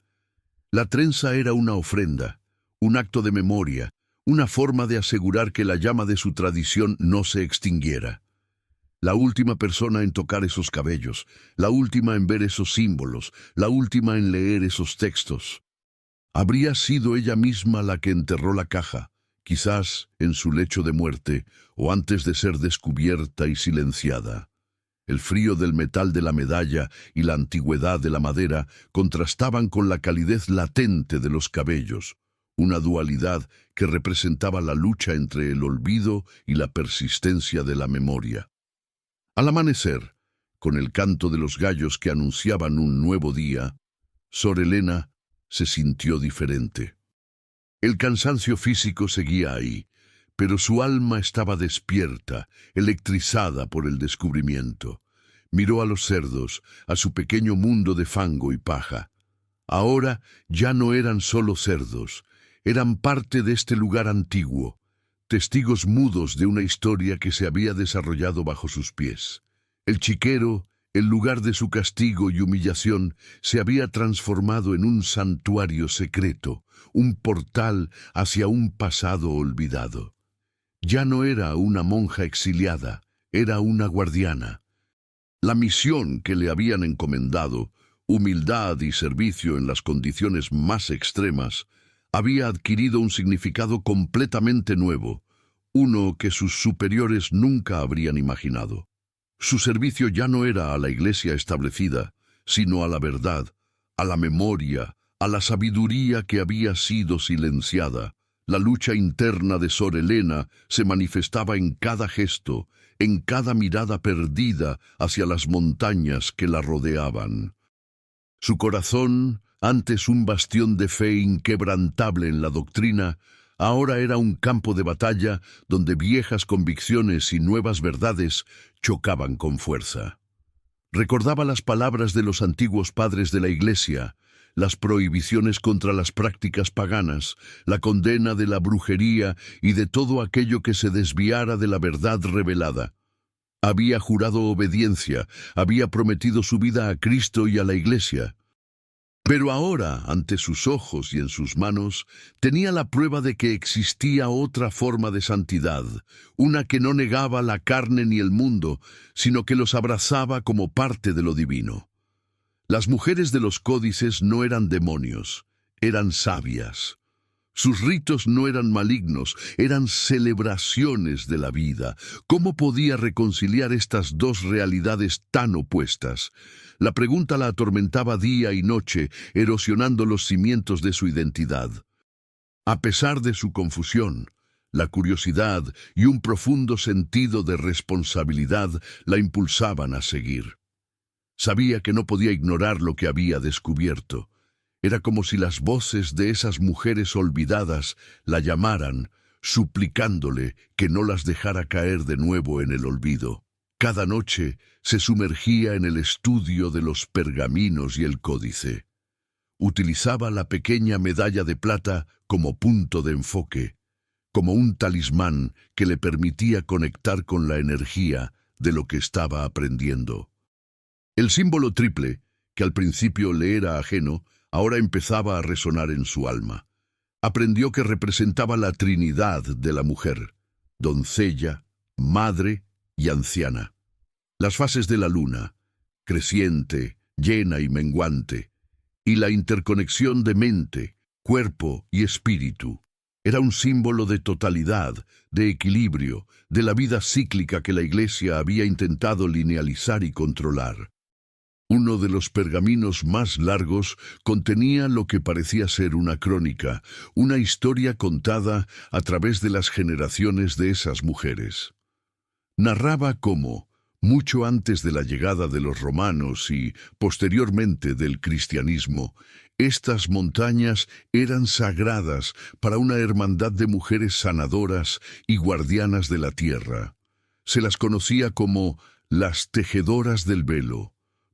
La trenza era una ofrenda, un acto de memoria, una forma de asegurar que la llama de su tradición no se extinguiera. La última persona en tocar esos cabellos, la última en ver esos símbolos, la última en leer esos textos. Habría sido ella misma la que enterró la caja, quizás en su lecho de muerte o antes de ser descubierta y silenciada. El frío del metal de la medalla y la antigüedad de la madera contrastaban con la calidez latente de los cabellos, una dualidad que representaba la lucha entre el olvido y la persistencia de la memoria. Al amanecer, con el canto de los gallos que anunciaban un nuevo día, Sor Helena se sintió diferente. El cansancio físico seguía ahí, pero su alma estaba despierta, electrizada por el descubrimiento. Miró a los cerdos, a su pequeño mundo de fango y paja. Ahora ya no eran solo cerdos, eran parte de este lugar antiguo, testigos mudos de una historia que se había desarrollado bajo sus pies. El chiquero, el lugar de su castigo y humillación, se había transformado en un santuario secreto, un portal hacia un pasado olvidado. Ya no era una monja exiliada, era una guardiana. La misión que le habían encomendado, humildad y servicio en las condiciones más extremas, había adquirido un significado completamente nuevo, uno que sus superiores nunca habrían imaginado. Su servicio ya no era a la iglesia establecida, sino a la verdad, a la memoria, a la sabiduría que había sido silenciada. La lucha interna de Sor Helena se manifestaba en cada gesto, en cada mirada perdida hacia las montañas que la rodeaban. Su corazón, antes un bastión de fe inquebrantable en la doctrina, ahora era un campo de batalla donde viejas convicciones y nuevas verdades chocaban con fuerza. Recordaba las palabras de los antiguos padres de la Iglesia, las prohibiciones contra las prácticas paganas, la condena de la brujería y de todo aquello que se desviara de la verdad revelada. Había jurado obediencia, había prometido su vida a Cristo y a la Iglesia. Pero ahora, ante sus ojos y en sus manos, tenía la prueba de que existía otra forma de santidad, una que no negaba la carne ni el mundo, sino que los abrazaba como parte de lo divino. Las mujeres de los códices no eran demonios, eran sabias. Sus ritos no eran malignos, eran celebraciones de la vida. ¿Cómo podía reconciliar estas dos realidades tan opuestas? La pregunta la atormentaba día y noche, erosionando los cimientos de su identidad. A pesar de su confusión, la curiosidad y un profundo sentido de responsabilidad la impulsaban a seguir. Sabía que no podía ignorar lo que había descubierto. Era como si las voces de esas mujeres olvidadas la llamaran, suplicándole que no las dejara caer de nuevo en el olvido. Cada noche se sumergía en el estudio de los pergaminos y el códice. Utilizaba la pequeña medalla de plata como punto de enfoque, como un talismán que le permitía conectar con la energía de lo que estaba aprendiendo. El símbolo triple, que al principio le era ajeno, ahora empezaba a resonar en su alma. Aprendió que representaba la Trinidad de la mujer, doncella, madre y anciana. Las fases de la luna, creciente, llena y menguante, y la interconexión de mente, cuerpo y espíritu. Era un símbolo de totalidad, de equilibrio, de la vida cíclica que la Iglesia había intentado linealizar y controlar. Uno de los pergaminos más largos contenía lo que parecía ser una crónica, una historia contada a través de las generaciones de esas mujeres. Narraba cómo, mucho antes de la llegada de los romanos y, posteriormente, del cristianismo, estas montañas eran sagradas para una hermandad de mujeres sanadoras y guardianas de la tierra. Se las conocía como las tejedoras del velo,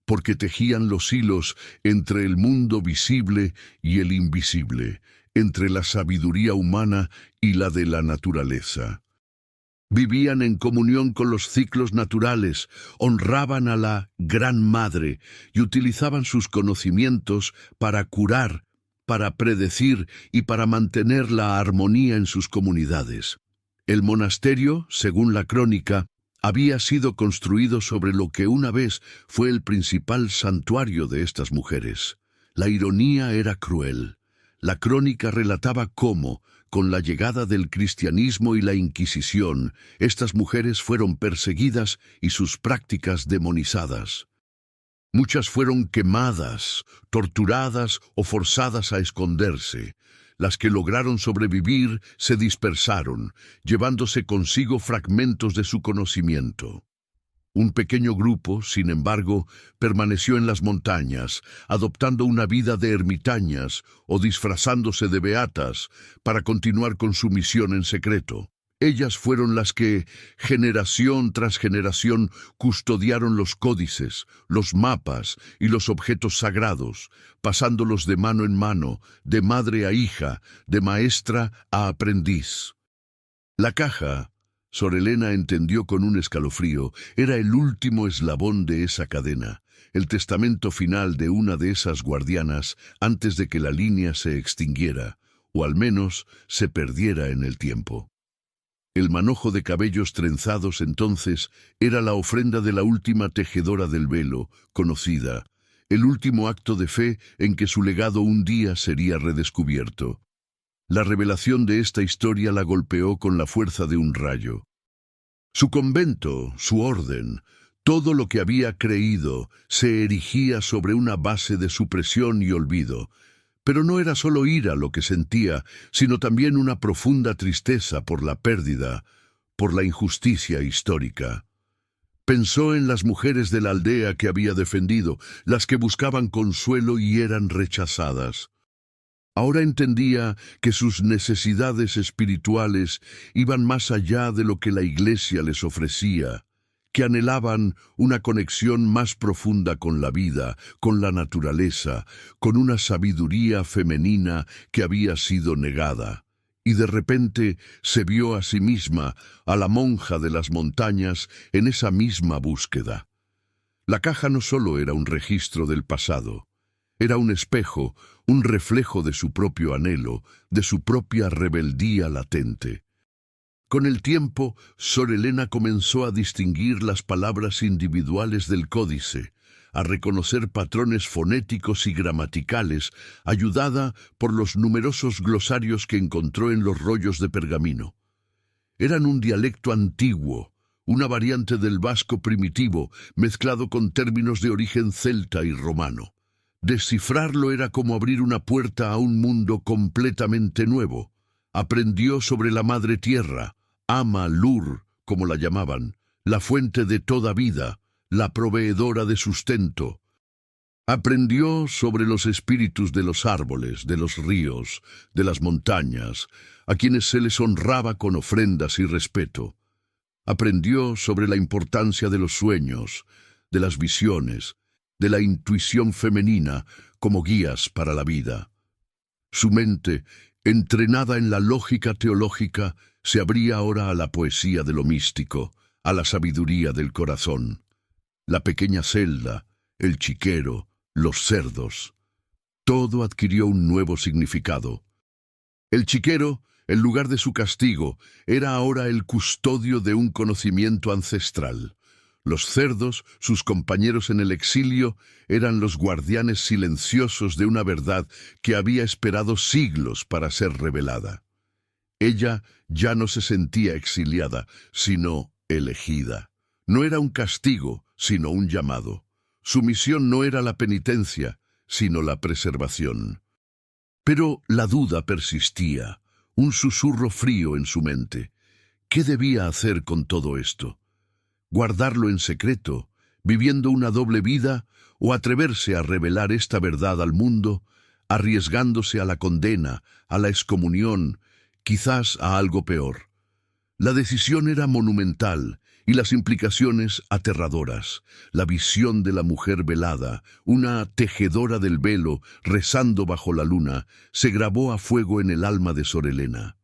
porque tejían los hilos entre el mundo visible y el invisible, entre la sabiduría humana y la de la naturaleza. Vivían en comunión con los ciclos naturales, honraban a la Gran Madre y utilizaban sus conocimientos para curar, para predecir y para mantener la armonía en sus comunidades. El monasterio, según la crónica, había sido construido sobre lo que una vez fue el principal santuario de estas mujeres. La ironía era cruel. La crónica relataba cómo, con la llegada del cristianismo y la Inquisición, estas mujeres fueron perseguidas y sus prácticas demonizadas. Muchas fueron quemadas, torturadas o forzadas a esconderse. Las que lograron sobrevivir se dispersaron, llevándose consigo fragmentos de su conocimiento. Un pequeño grupo, sin embargo, permaneció en las montañas, adoptando una vida de ermitañas o disfrazándose de beatas para continuar con su misión en secreto. Ellas fueron las que, generación tras generación, custodiaron los códices, los mapas y los objetos sagrados, pasándolos de mano en mano, de madre a hija, de maestra a aprendiz. La caja, Sor Helena entendió con un escalofrío, era el último eslabón de esa cadena, el testamento final de una de esas guardianas antes de que la línea se extinguiera, o al menos se perdiera en el tiempo. El manojo de cabellos trenzados entonces era la ofrenda de la última tejedora del velo, conocida, el último acto de fe en que su legado un día sería redescubierto. La revelación de esta historia la golpeó con la fuerza de un rayo. Su convento, su orden, Todo lo que había creído se erigía sobre una base de supresión y olvido. Pero no era solo ira lo que sentía, sino también una profunda tristeza por la pérdida, por la injusticia histórica. Pensó en las mujeres de la aldea que había defendido, las que buscaban consuelo y eran rechazadas. Ahora entendía que sus necesidades espirituales iban más allá de lo que la Iglesia les ofrecía, que anhelaban una conexión más profunda con la vida, con la naturaleza, con una sabiduría femenina que había sido negada. Y de repente se vio a sí misma, a la monja de las montañas, en esa misma búsqueda. La caja no solo era un registro del pasado, era un espejo, un reflejo de su propio anhelo, de su propia rebeldía latente. Con el tiempo, Sor Elena comenzó a distinguir las palabras individuales del códice, a reconocer patrones fonéticos y gramaticales, ayudada por los numerosos glosarios que encontró en los rollos de pergamino. Eran un dialecto antiguo, una variante del vasco primitivo, mezclado con términos de origen celta y romano. Descifrarlo era como abrir una puerta a un mundo completamente nuevo. Aprendió sobre la madre tierra, Ama Lur, como la llamaban, la fuente de toda vida, la proveedora de sustento. Aprendió sobre los espíritus de los árboles, de los ríos, de las montañas, a quienes se les honraba con ofrendas y respeto. Aprendió sobre la importancia de los sueños, de las visiones, de la intuición femenina como guías para la vida. Su mente, entrenada en la lógica teológica, se abría ahora a la poesía de lo místico, a la sabiduría del corazón. La pequeña celda, el chiquero, los cerdos, todo adquirió un nuevo significado. El chiquero, en lugar de su castigo, era ahora el custodio de un conocimiento ancestral. Los cerdos, sus compañeros en el exilio, eran los guardianes silenciosos de una verdad que había esperado siglos para ser revelada. Ella ya no se sentía exiliada, sino elegida. No era un castigo, sino un llamado. Su misión no era la penitencia, sino la preservación. Pero la duda persistía, un susurro frío en su mente. ¿Qué debía hacer con todo esto? ¿Guardarlo en secreto, viviendo una doble vida, o atreverse a revelar esta verdad al mundo, arriesgándose a la condena, a la excomunión, quizás a algo peor? La decisión era monumental y las implicaciones aterradoras. La visión de la mujer velada, una tejedora del velo rezando bajo la luna, se grabó a fuego en el alma de Sor Elena.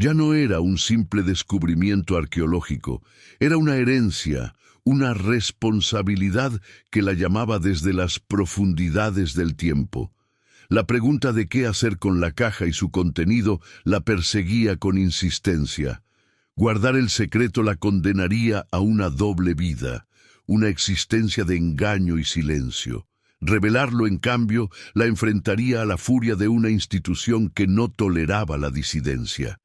Ya no era un simple descubrimiento arqueológico, era una herencia, una responsabilidad que la llamaba desde las profundidades del tiempo. La pregunta de qué hacer con la caja y su contenido la perseguía con insistencia. Guardar el secreto la condenaría a una doble vida, una existencia de engaño y silencio. Revelarlo, en cambio, la enfrentaría a la furia de una institución que no toleraba la disidencia.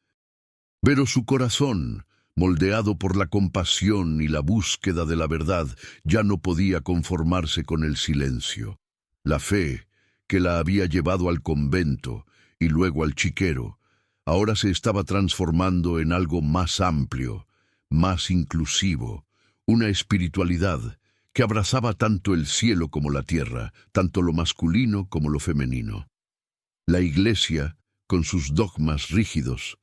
Pero su corazón, moldeado por la compasión y la búsqueda de la verdad, ya no podía conformarse con el silencio. La fe, que la había llevado al convento y luego al chiquero, ahora se estaba transformando en algo más amplio, más inclusivo, una espiritualidad que abrazaba tanto el cielo como la tierra, tanto lo masculino como lo femenino. La Iglesia, con sus dogmas rígidos,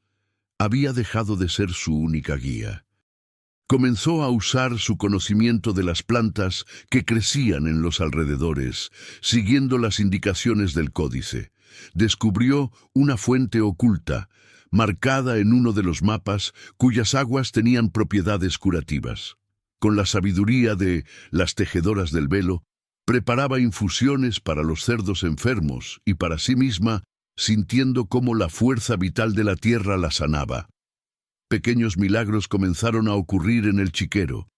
había dejado de ser su única guía. Comenzó a usar su conocimiento de las plantas que crecían en los alrededores, siguiendo las indicaciones del códice. Descubrió una fuente oculta, marcada en uno de los mapas, cuyas aguas tenían propiedades curativas. Con la sabiduría de las tejedoras del velo, preparaba infusiones para los cerdos enfermos y para sí misma, sintiendo cómo la fuerza vital de la tierra la sanaba. Pequeños milagros comenzaron a ocurrir en el chiquero.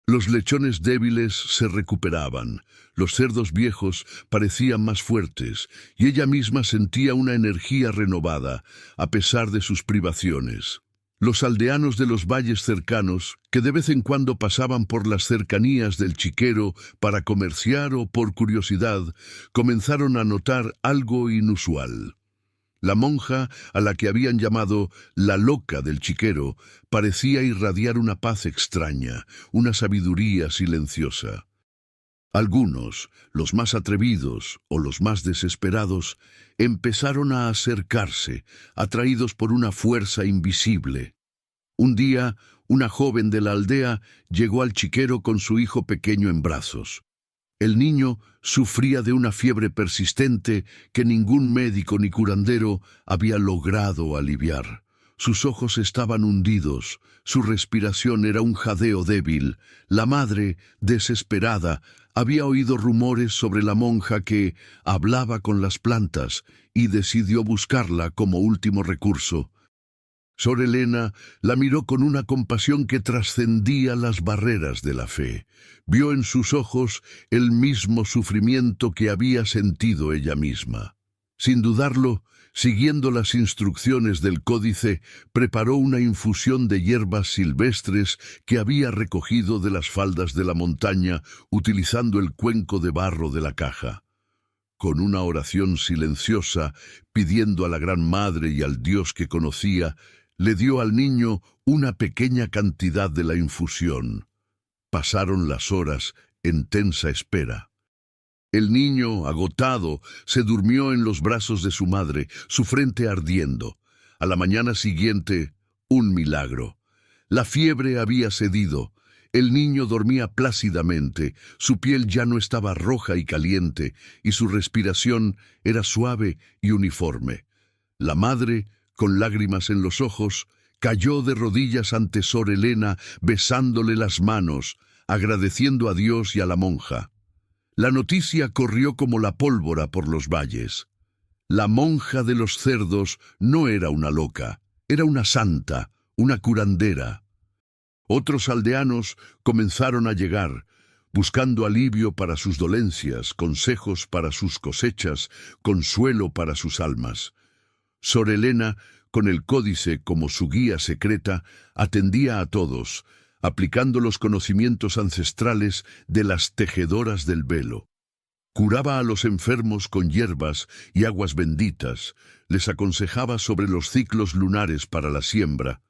Los lechones débiles se recuperaban, los cerdos viejos parecían más fuertes, y ella misma sentía una energía renovada, a pesar de sus privaciones. Los aldeanos de los valles cercanos, que de vez en cuando pasaban por las cercanías del chiquero para comerciar o por curiosidad, comenzaron a notar algo inusual. La monja, a la que habían llamado la loca del chiquero, parecía irradiar una paz extraña, una sabiduría silenciosa. Algunos, los más atrevidos o los más desesperados, empezaron a acercarse, atraídos por una fuerza invisible. Un día, una joven de la aldea llegó al chiquero con su hijo pequeño en brazos. El niño sufría de una fiebre persistente que ningún médico ni curandero había logrado aliviar. Sus ojos estaban hundidos, su respiración era un jadeo débil. La madre, desesperada, había oído rumores sobre la monja que hablaba con las plantas y decidió buscarla como último recurso. Sor Elena la miró con una compasión que trascendía las barreras de la fe. Vio en sus ojos el mismo sufrimiento que había sentido ella misma. Sin dudarlo, siguiendo las instrucciones del códice, preparó una infusión de hierbas silvestres que había recogido de las faldas de la montaña, utilizando el cuenco de barro de la caja. Con una oración silenciosa, pidiendo a la Gran Madre y al Dios que conocía, le dio al niño una pequeña cantidad de la infusión. Pasaron las horas en tensa espera. El niño, agotado, se durmió en los brazos de su madre, su frente ardiendo. A la mañana siguiente, un milagro. La fiebre había cedido. El niño dormía plácidamente, su piel ya no estaba roja y caliente, y su respiración era suave y uniforme. La madre, con lágrimas en los ojos, cayó de rodillas ante Sor Elena, besándole las manos, agradeciendo a Dios y a la monja. La noticia corrió como la pólvora por los valles. La monja de los cerdos no era una loca, era una santa, una curandera. Otros aldeanos comenzaron a llegar, buscando alivio para sus dolencias, consejos para sus cosechas, consuelo para sus almas. Sor Elena, con el códice como su guía secreta, atendía a todos, aplicando los conocimientos ancestrales de las tejedoras del velo. Curaba a los enfermos con hierbas y aguas benditas, les aconsejaba sobre los ciclos lunares para la siembra,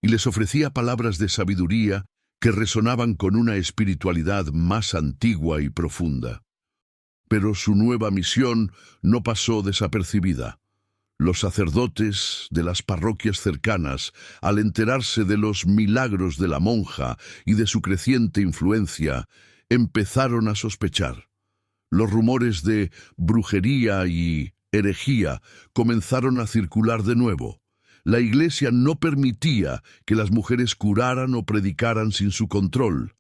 y les ofrecía palabras de sabiduría que resonaban con una espiritualidad más antigua y profunda. Pero su nueva misión no pasó desapercibida. Los sacerdotes de las parroquias cercanas, al enterarse de los milagros de la monja y de su creciente influencia, empezaron a sospechar. Los rumores de brujería y herejía comenzaron a circular de nuevo. La Iglesia no permitía que las mujeres curaran o predicaran sin su control,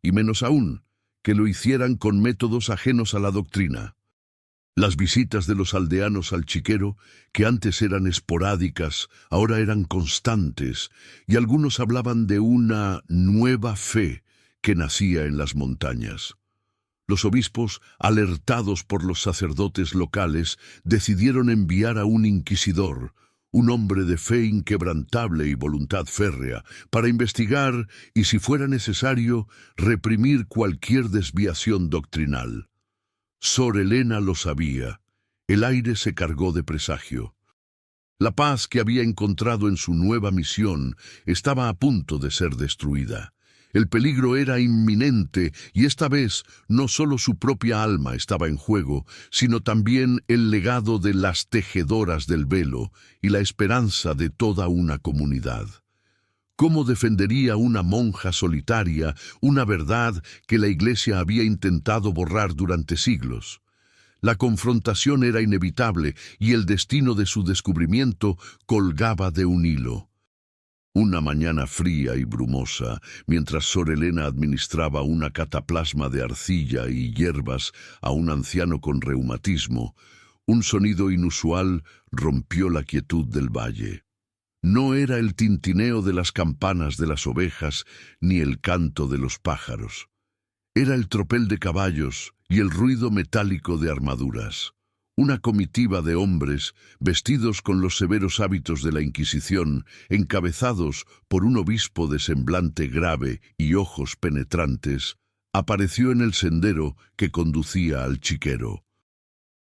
y menos aún, que lo hicieran con métodos ajenos a la doctrina. Las visitas de los aldeanos al chiquero, que antes eran esporádicas, ahora eran constantes, y algunos hablaban de una nueva fe que nacía en las montañas. Los obispos, alertados por los sacerdotes locales, decidieron enviar a un inquisidor, un hombre de fe inquebrantable y voluntad férrea, para investigar y, si fuera necesario, reprimir cualquier desviación doctrinal. Sor Elena lo sabía. El aire se cargó de presagio. La paz que había encontrado en su nueva misión estaba a punto de ser destruida. El peligro era inminente y esta vez no solo su propia alma estaba en juego, sino también el legado de las tejedoras del velo y la esperanza de toda una comunidad. ¿Cómo defendería una monja solitaria una verdad que la Iglesia había intentado borrar durante siglos? La confrontación era inevitable y el destino de su descubrimiento colgaba de un hilo. Una mañana fría y brumosa, mientras Sor Elena administraba una cataplasma de arcilla y hierbas a un anciano con reumatismo, un sonido inusual rompió la quietud del valle. No era el tintineo de las campanas de las ovejas ni el canto de los pájaros. Era el tropel de caballos y el ruido metálico de armaduras. Una comitiva de hombres, vestidos con los severos hábitos de la Inquisición, encabezados por un obispo de semblante grave y ojos penetrantes, apareció en el sendero que conducía al chiquero.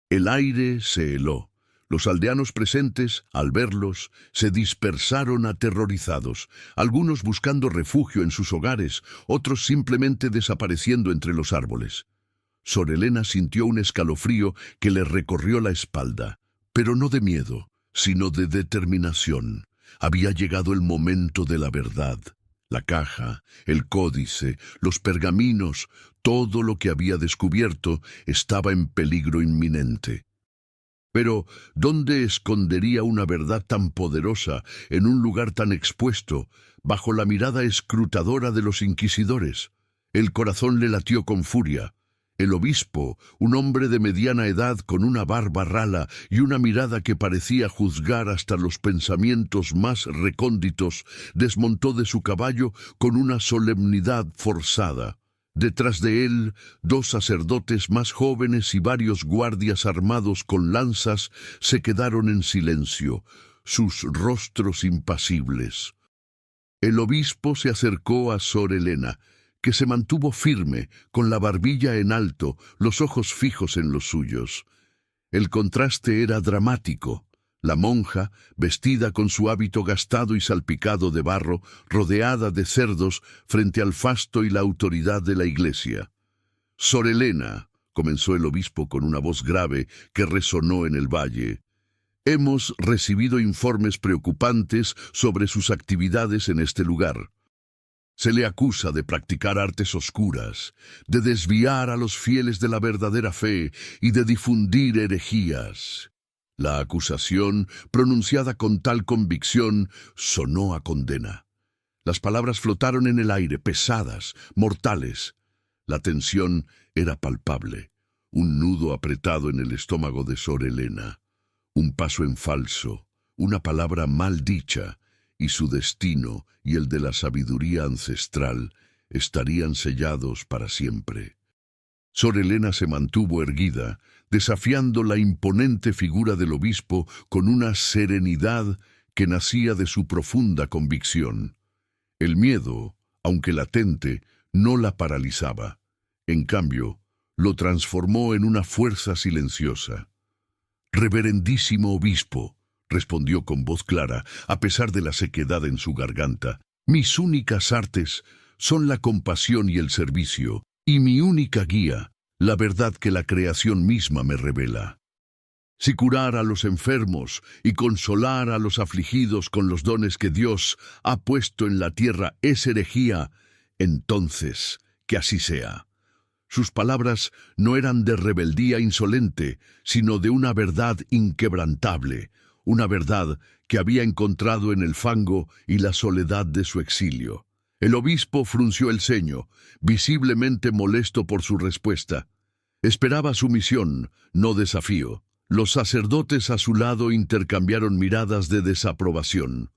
El aire se heló. Los aldeanos presentes, al verlos, se dispersaron aterrorizados, algunos buscando refugio en sus hogares, otros simplemente desapareciendo entre los árboles. Sor Helena sintió un escalofrío que le recorrió la espalda, pero no de miedo, sino de determinación. Había llegado el momento de la verdad. La caja, el códice, los pergaminos, todo lo que había descubierto estaba en peligro inminente. Pero, ¿dónde escondería una verdad tan poderosa en un lugar tan expuesto, bajo la mirada escrutadora de los inquisidores? El corazón le latió con furia. El obispo, un hombre de mediana edad con una barba rala y una mirada que parecía juzgar hasta los pensamientos más recónditos, desmontó de su caballo con una solemnidad forzada. Detrás de él, 2 sacerdotes más jóvenes y varios guardias armados con lanzas se quedaron en silencio, sus rostros impasibles. El obispo se acercó a Sor Helena, que se mantuvo firme, con la barbilla en alto, los ojos fijos en los suyos. El contraste era dramático. La monja, vestida con su hábito gastado y salpicado de barro, rodeada de cerdos, frente al fasto y la autoridad de la iglesia. «Sor Helena», comenzó el obispo con una voz grave que resonó en el valle, «hemos recibido informes preocupantes sobre sus actividades en este lugar. Se le acusa de practicar artes oscuras, de desviar a los fieles de la verdadera fe y de difundir herejías». La acusación, pronunciada con tal convicción, sonó a condena. Las palabras flotaron en el aire, pesadas, mortales. La tensión era palpable, un nudo apretado en el estómago de Sor Helena, un paso en falso, una palabra mal dicha, y su destino y el de la sabiduría ancestral estarían sellados para siempre. Sor Helena se mantuvo erguida, desafiando la imponente figura del obispo con una serenidad que nacía de su profunda convicción. El miedo, aunque latente, no la paralizaba. En cambio, lo transformó en una fuerza silenciosa. «Reverendísimo obispo», respondió con voz clara, a pesar de la sequedad en su garganta, «mis únicas artes son la compasión y el servicio, y mi única guía, la verdad que la creación misma me revela. Si curar a los enfermos y consolar a los afligidos con los dones que Dios ha puesto en la tierra es herejía, entonces que así sea». Sus palabras no eran de rebeldía insolente, sino de una verdad inquebrantable, una verdad que había encontrado en el fango y la soledad de su exilio. El obispo frunció el ceño, visiblemente molesto por su respuesta. Esperaba sumisión, no desafío. Los sacerdotes a su lado intercambiaron miradas de desaprobación.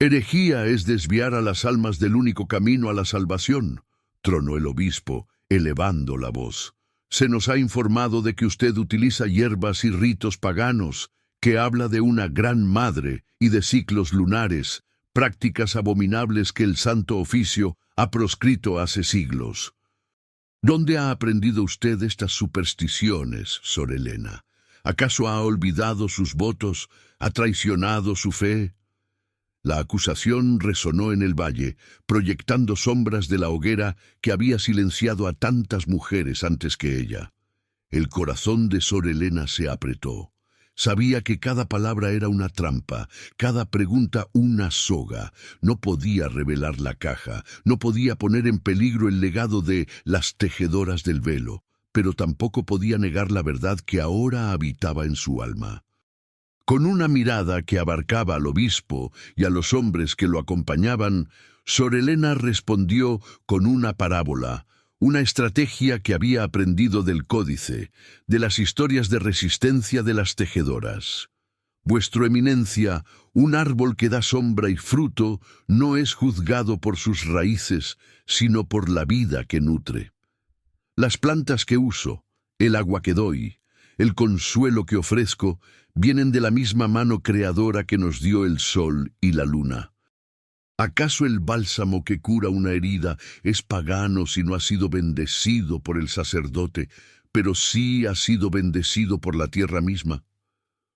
«Herejía es desviar a las almas del único camino a la salvación», tronó el obispo, elevando la voz. «Se nos ha informado de que usted utiliza hierbas y ritos paganos, que habla de una gran madre y de ciclos lunares, prácticas abominables que el Santo Oficio ha proscrito hace siglos. ¿Dónde ha aprendido usted estas supersticiones, Sor Helena? ¿Acaso ha olvidado sus votos? ¿Ha traicionado su fe?» La acusación resonó en el valle, proyectando sombras de la hoguera que había silenciado a tantas mujeres antes que ella. El corazón de Sor Helena se apretó. Sabía que cada palabra era una trampa, cada pregunta una soga. No podía revelar la caja, no podía poner en peligro el legado de las tejedoras del velo, pero tampoco podía negar la verdad que ahora habitaba en su alma. Con una mirada que abarcaba al obispo y a los hombres que lo acompañaban, Sor Helena respondió con una parábola, una estrategia que había aprendido del códice, de las historias de resistencia de las tejedoras. «Vuestra eminencia, un árbol que da sombra y fruto no es juzgado por sus raíces, sino por la vida que nutre. Las plantas que uso, el agua que doy, el consuelo que ofrezco, vienen de la misma mano creadora que nos dio el sol y la luna. ¿Acaso el bálsamo que cura una herida es pagano si no ha sido bendecido por el sacerdote, pero sí ha sido bendecido por la tierra misma?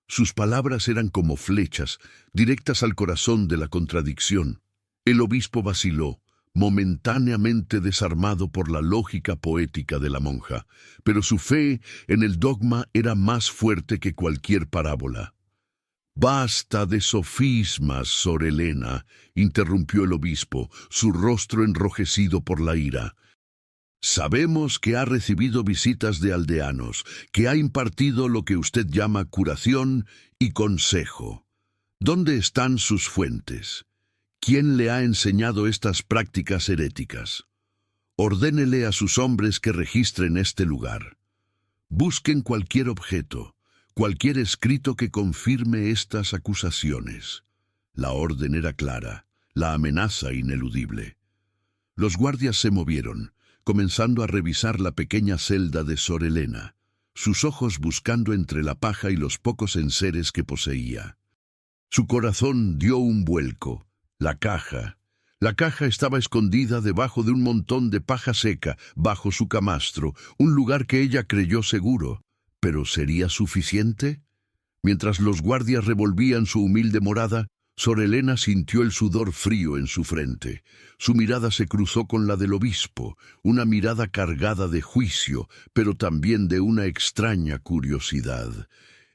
Sus palabras eran como flechas, directas al corazón de la contradicción. El obispo vaciló, momentáneamente desarmado por la lógica poética de la monja, pero su fe en el dogma era más fuerte que cualquier parábola. «Basta de sofismas, Sor Helena», interrumpió el obispo, su rostro enrojecido por la ira. «Sabemos que ha recibido visitas de aldeanos, que ha impartido lo que usted llama curación y consejo. ¿Dónde están sus fuentes? ¿Quién le ha enseñado estas prácticas heréticas? Ordénele a sus hombres que registren este lugar. Busquen cualquier objeto, cualquier escrito que confirme estas acusaciones». La orden era clara, la amenaza ineludible. Los guardias se movieron, comenzando a revisar la pequeña celda de Sor Helena, sus ojos buscando entre la paja y los pocos enseres que poseía. Su corazón dio un vuelco. La caja estaba escondida debajo de un montón de paja seca, bajo su camastro, un lugar que ella creyó seguro. ¿Pero sería suficiente? Mientras los guardias revolvían su humilde morada, Sor Helena sintió el sudor frío en su frente. Su mirada se cruzó con la del obispo, una mirada cargada de juicio, pero también de una extraña curiosidad.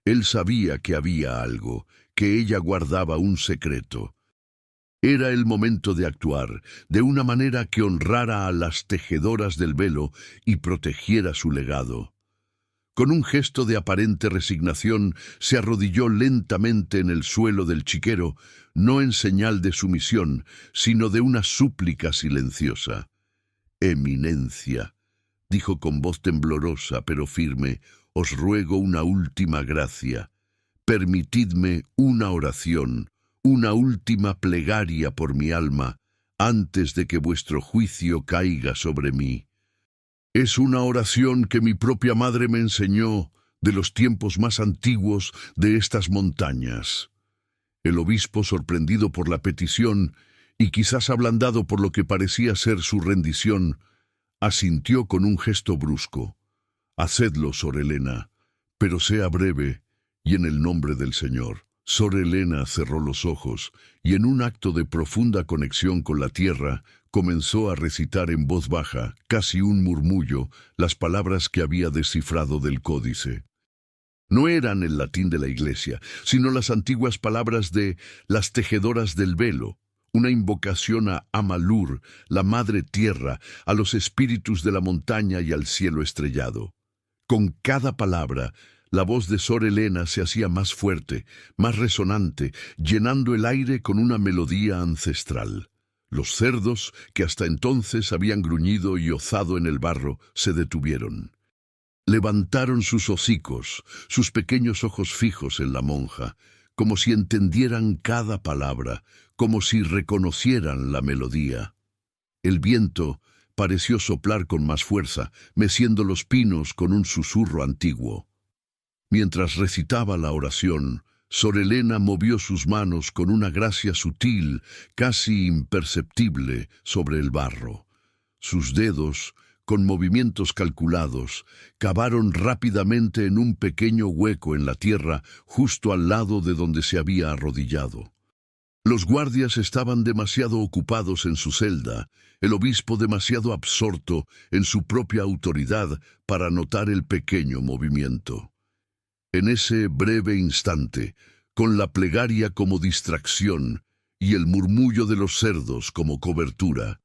Él sabía que había algo, que ella guardaba un secreto. Era el momento de actuar, de una manera que honrara a las tejedoras del velo y protegiera su legado. Con un gesto de aparente resignación, se arrodilló lentamente en el suelo del chiquero, no en señal de sumisión, sino de una súplica silenciosa. «Eminencia», dijo con voz temblorosa pero firme, «os ruego una última gracia. Permitidme una oración, una última plegaria por mi alma, antes de que vuestro juicio caiga sobre mí. Es una oración que mi propia madre me enseñó de los tiempos más antiguos de estas montañas». El obispo, sorprendido por la petición y quizás ablandado por lo que parecía ser su rendición, asintió con un gesto brusco. «Hacedlo, Sor Helena, pero sea breve y en el nombre del Señor». Sor Helena cerró los ojos y en un acto de profunda conexión con la tierra, comenzó a recitar en voz baja, casi un murmullo, las palabras que había descifrado del códice. No eran el latín de la iglesia, sino las antiguas palabras de las tejedoras del velo, una invocación a Amalur, la madre tierra, a los espíritus de la montaña y al cielo estrellado. Con cada palabra, la voz de Sor Helena se hacía más fuerte, más resonante, llenando el aire con una melodía ancestral. Los cerdos, que hasta entonces habían gruñido y hozado en el barro, se detuvieron. Levantaron sus hocicos, sus pequeños ojos fijos en la monja, como si entendieran cada palabra, como si reconocieran la melodía. El viento pareció soplar con más fuerza, meciendo los pinos con un susurro antiguo. Mientras recitaba la oración, Sor Helena movió sus manos con una gracia sutil, casi imperceptible, sobre el barro. Sus dedos, con movimientos calculados, cavaron rápidamente en un pequeño hueco en la tierra justo al lado de donde se había arrodillado. Los guardias estaban demasiado ocupados en su celda, el obispo demasiado absorto en su propia autoridad para notar el pequeño movimiento. En ese breve instante, con la plegaria como distracción y el murmullo de los cerdos como cobertura,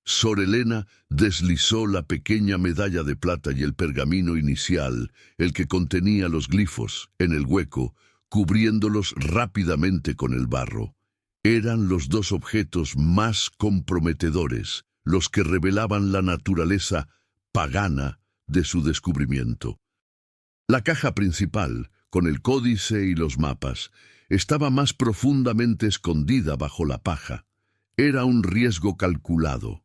Sor Helena deslizó la pequeña medalla de plata y el pergamino inicial, el que contenía los glifos, en el hueco, cubriéndolos rápidamente con el barro. Eran los dos objetos más comprometedores, los que revelaban la naturaleza pagana de su descubrimiento. La caja principal, con el códice y los mapas, estaba más profundamente escondida bajo la paja. Era un riesgo calculado.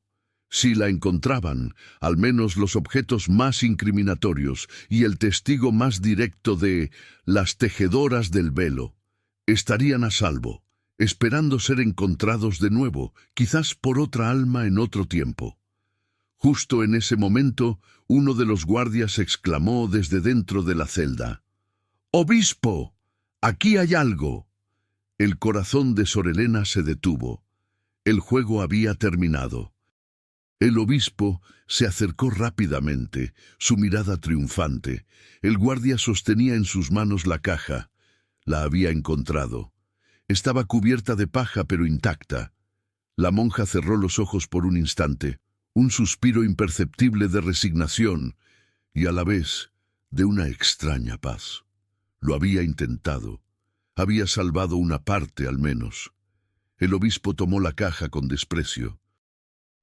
Si la encontraban, al menos los objetos más incriminatorios y el testigo más directo de las tejedoras del velo estarían a salvo, esperando ser encontrados de nuevo, quizás por otra alma en otro tiempo. Justo en ese momento, uno de los guardias exclamó desde dentro de la celda: «¡Obispo! ¡Aquí hay algo!». El corazón de Sor Elena se detuvo. El juego había terminado. El obispo se acercó rápidamente, su mirada triunfante. El guardia sostenía en sus manos la caja. La había encontrado. Estaba cubierta de paja pero intacta. La monja cerró los ojos por un instante, un suspiro imperceptible de resignación y a la vez de una extraña paz. Lo había intentado. Había salvado una parte al menos. El obispo tomó la caja con desprecio.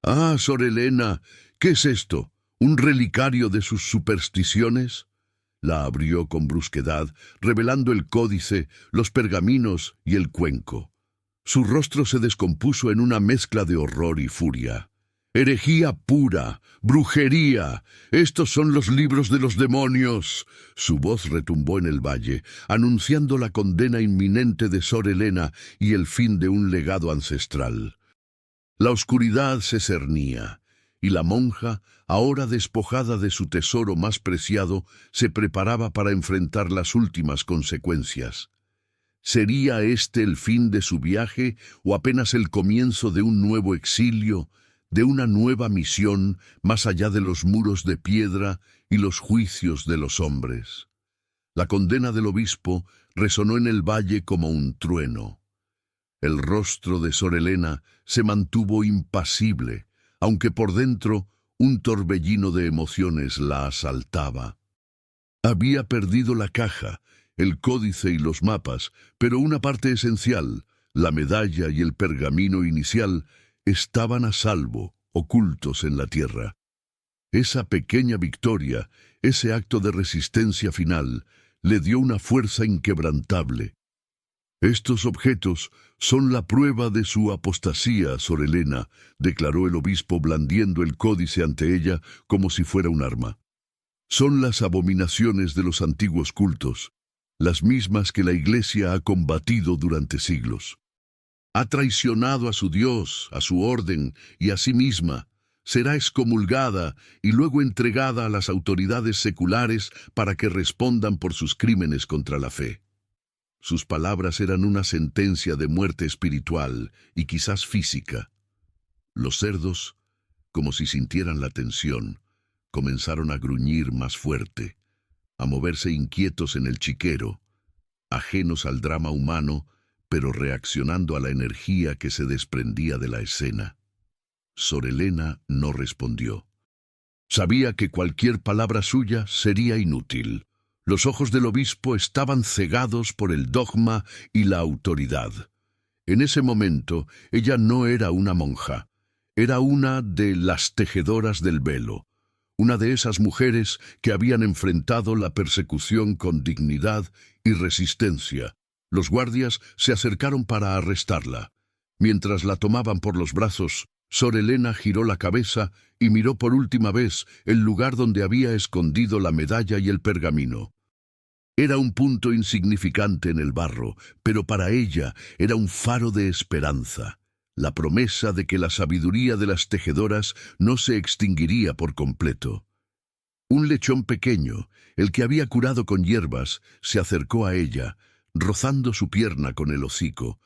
«Ah, Sor Elena, ¿qué es esto? ¿Un relicario de sus supersticiones?». La abrió con brusquedad, revelando el códice, los pergaminos y el cuenco. Su rostro se descompuso en una mezcla de horror y furia. «¡Herejía pura! ¡Brujería! ¡Estos son los libros de los demonios!». Su voz retumbó en el valle, anunciando la condena inminente de Sor Elena y el fin de un legado ancestral. La oscuridad se cernía, y la monja, ahora despojada de su tesoro más preciado, se preparaba para enfrentar las últimas consecuencias. ¿Sería este el fin de su viaje o apenas el comienzo de un nuevo exilio, de una nueva misión más allá de los muros de piedra y los juicios de los hombres? La condena del obispo resonó en el valle como un trueno. El rostro de Sor Elena se mantuvo impasible, aunque por dentro un torbellino de emociones la asaltaba. Había perdido la caja, el códice y los mapas, pero una parte esencial, la medalla y el pergamino inicial, estaban a salvo, ocultos en la tierra. Esa pequeña victoria, ese acto de resistencia final, le dio una fuerza inquebrantable. «Estos objetos son la prueba de su apostasía, Sor Elena», declaró el obispo blandiendo el códice ante ella como si fuera un arma. «Son las abominaciones de los antiguos cultos, las mismas que la Iglesia ha combatido durante siglos. Ha traicionado a su Dios, a su orden y a sí misma. Será excomulgada y luego entregada a las autoridades seculares para que respondan por sus crímenes contra la fe». Sus palabras eran una sentencia de muerte espiritual y quizás física. Los cerdos, como si sintieran la tensión, comenzaron a gruñir más fuerte, a moverse inquietos en el chiquero, ajenos al drama humano, pero reaccionando a la energía que se desprendía de la escena. Sor Elena no respondió. Sabía que cualquier palabra suya sería inútil. Los ojos del obispo estaban cegados por el dogma y la autoridad. En ese momento, ella no era una monja. Era una de las tejedoras del velo, una de esas mujeres que habían enfrentado la persecución con dignidad y resistencia. Los guardias se acercaron para arrestarla. Mientras la tomaban por los brazos, Sor Elena giró la cabeza y miró por última vez el lugar donde había escondido la medalla y el pergamino. Era un punto insignificante en el barro, pero para ella era un faro de esperanza, la promesa de que la sabiduría de las tejedoras no se extinguiría por completo. Un lechón pequeño, el que había curado con hierbas, se acercó a ella, rozando su pierna con el hocico.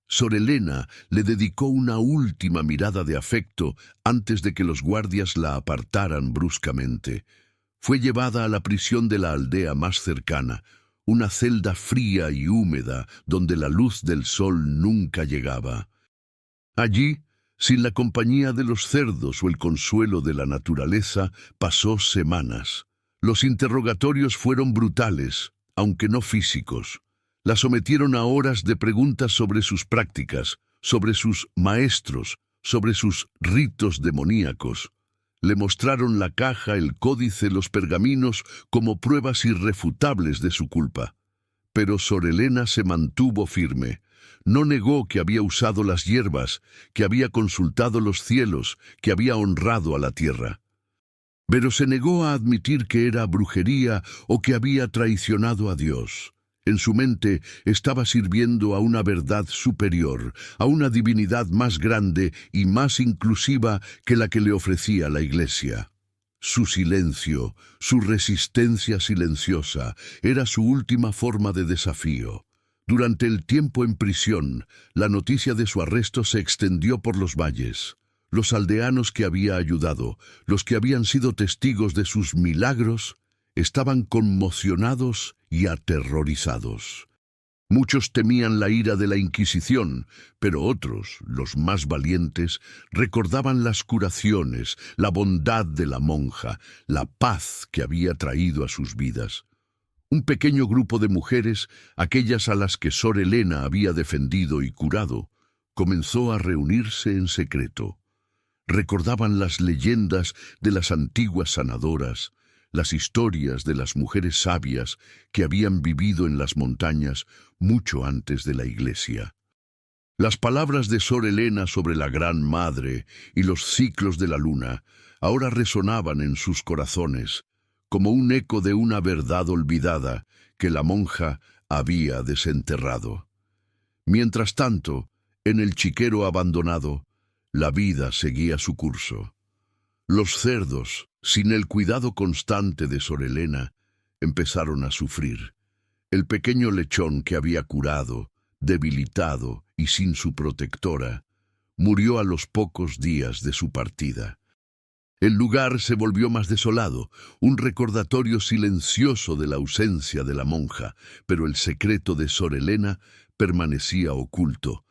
Sor Elena le dedicó una última mirada de afecto antes de que los guardias la apartaran bruscamente. Fue llevada a la prisión de la aldea más cercana, una celda fría y húmeda donde la luz del sol nunca llegaba. Allí, sin la compañía de los cerdos o el consuelo de la naturaleza, pasó semanas. Los interrogatorios fueron brutales, aunque no físicos. La sometieron a horas de preguntas sobre sus prácticas, sobre sus maestros, sobre sus ritos demoníacos. Le mostraron la caja, el códice, los pergaminos como pruebas irrefutables de su culpa. Pero Sor Elena se mantuvo firme. No negó que había usado las hierbas, que había consultado los cielos, que había honrado a la tierra. Pero se negó a admitir que era brujería o que había traicionado a Dios. En su mente estaba sirviendo a una verdad superior, a una divinidad más grande y más inclusiva que la que le ofrecía la Iglesia. Su silencio, su resistencia silenciosa, era su última forma de desafío. Durante el tiempo en prisión, la noticia de su arresto se extendió por los valles. Los aldeanos que había ayudado, los que habían sido testigos de sus milagros, estaban conmocionados y aterrorizados. Muchos temían la ira de la Inquisición, pero otros, los más valientes, recordaban las curaciones, la bondad de la monja, la paz que había traído a sus vidas. Un pequeño grupo de mujeres, aquellas a las que Sor Elena había defendido y curado, comenzó a reunirse en secreto. Recordaban las leyendas de las antiguas sanadoras, las historias de las mujeres sabias que habían vivido en las montañas mucho antes de la Iglesia. Las palabras de Sor Elena sobre la Gran Madre y los ciclos de la luna ahora resonaban en sus corazones, como un eco de una verdad olvidada que la monja había desenterrado. Mientras tanto, en el chiquero abandonado, la vida seguía su curso. Los cerdos, sin el cuidado constante de Sor Elena, empezaron a sufrir. El pequeño lechón que había curado, debilitado y sin su protectora, murió a los pocos días de su partida. El lugar se volvió más desolado, un recordatorio silencioso de la ausencia de la monja, pero el secreto de Sor Elena permanecía oculto.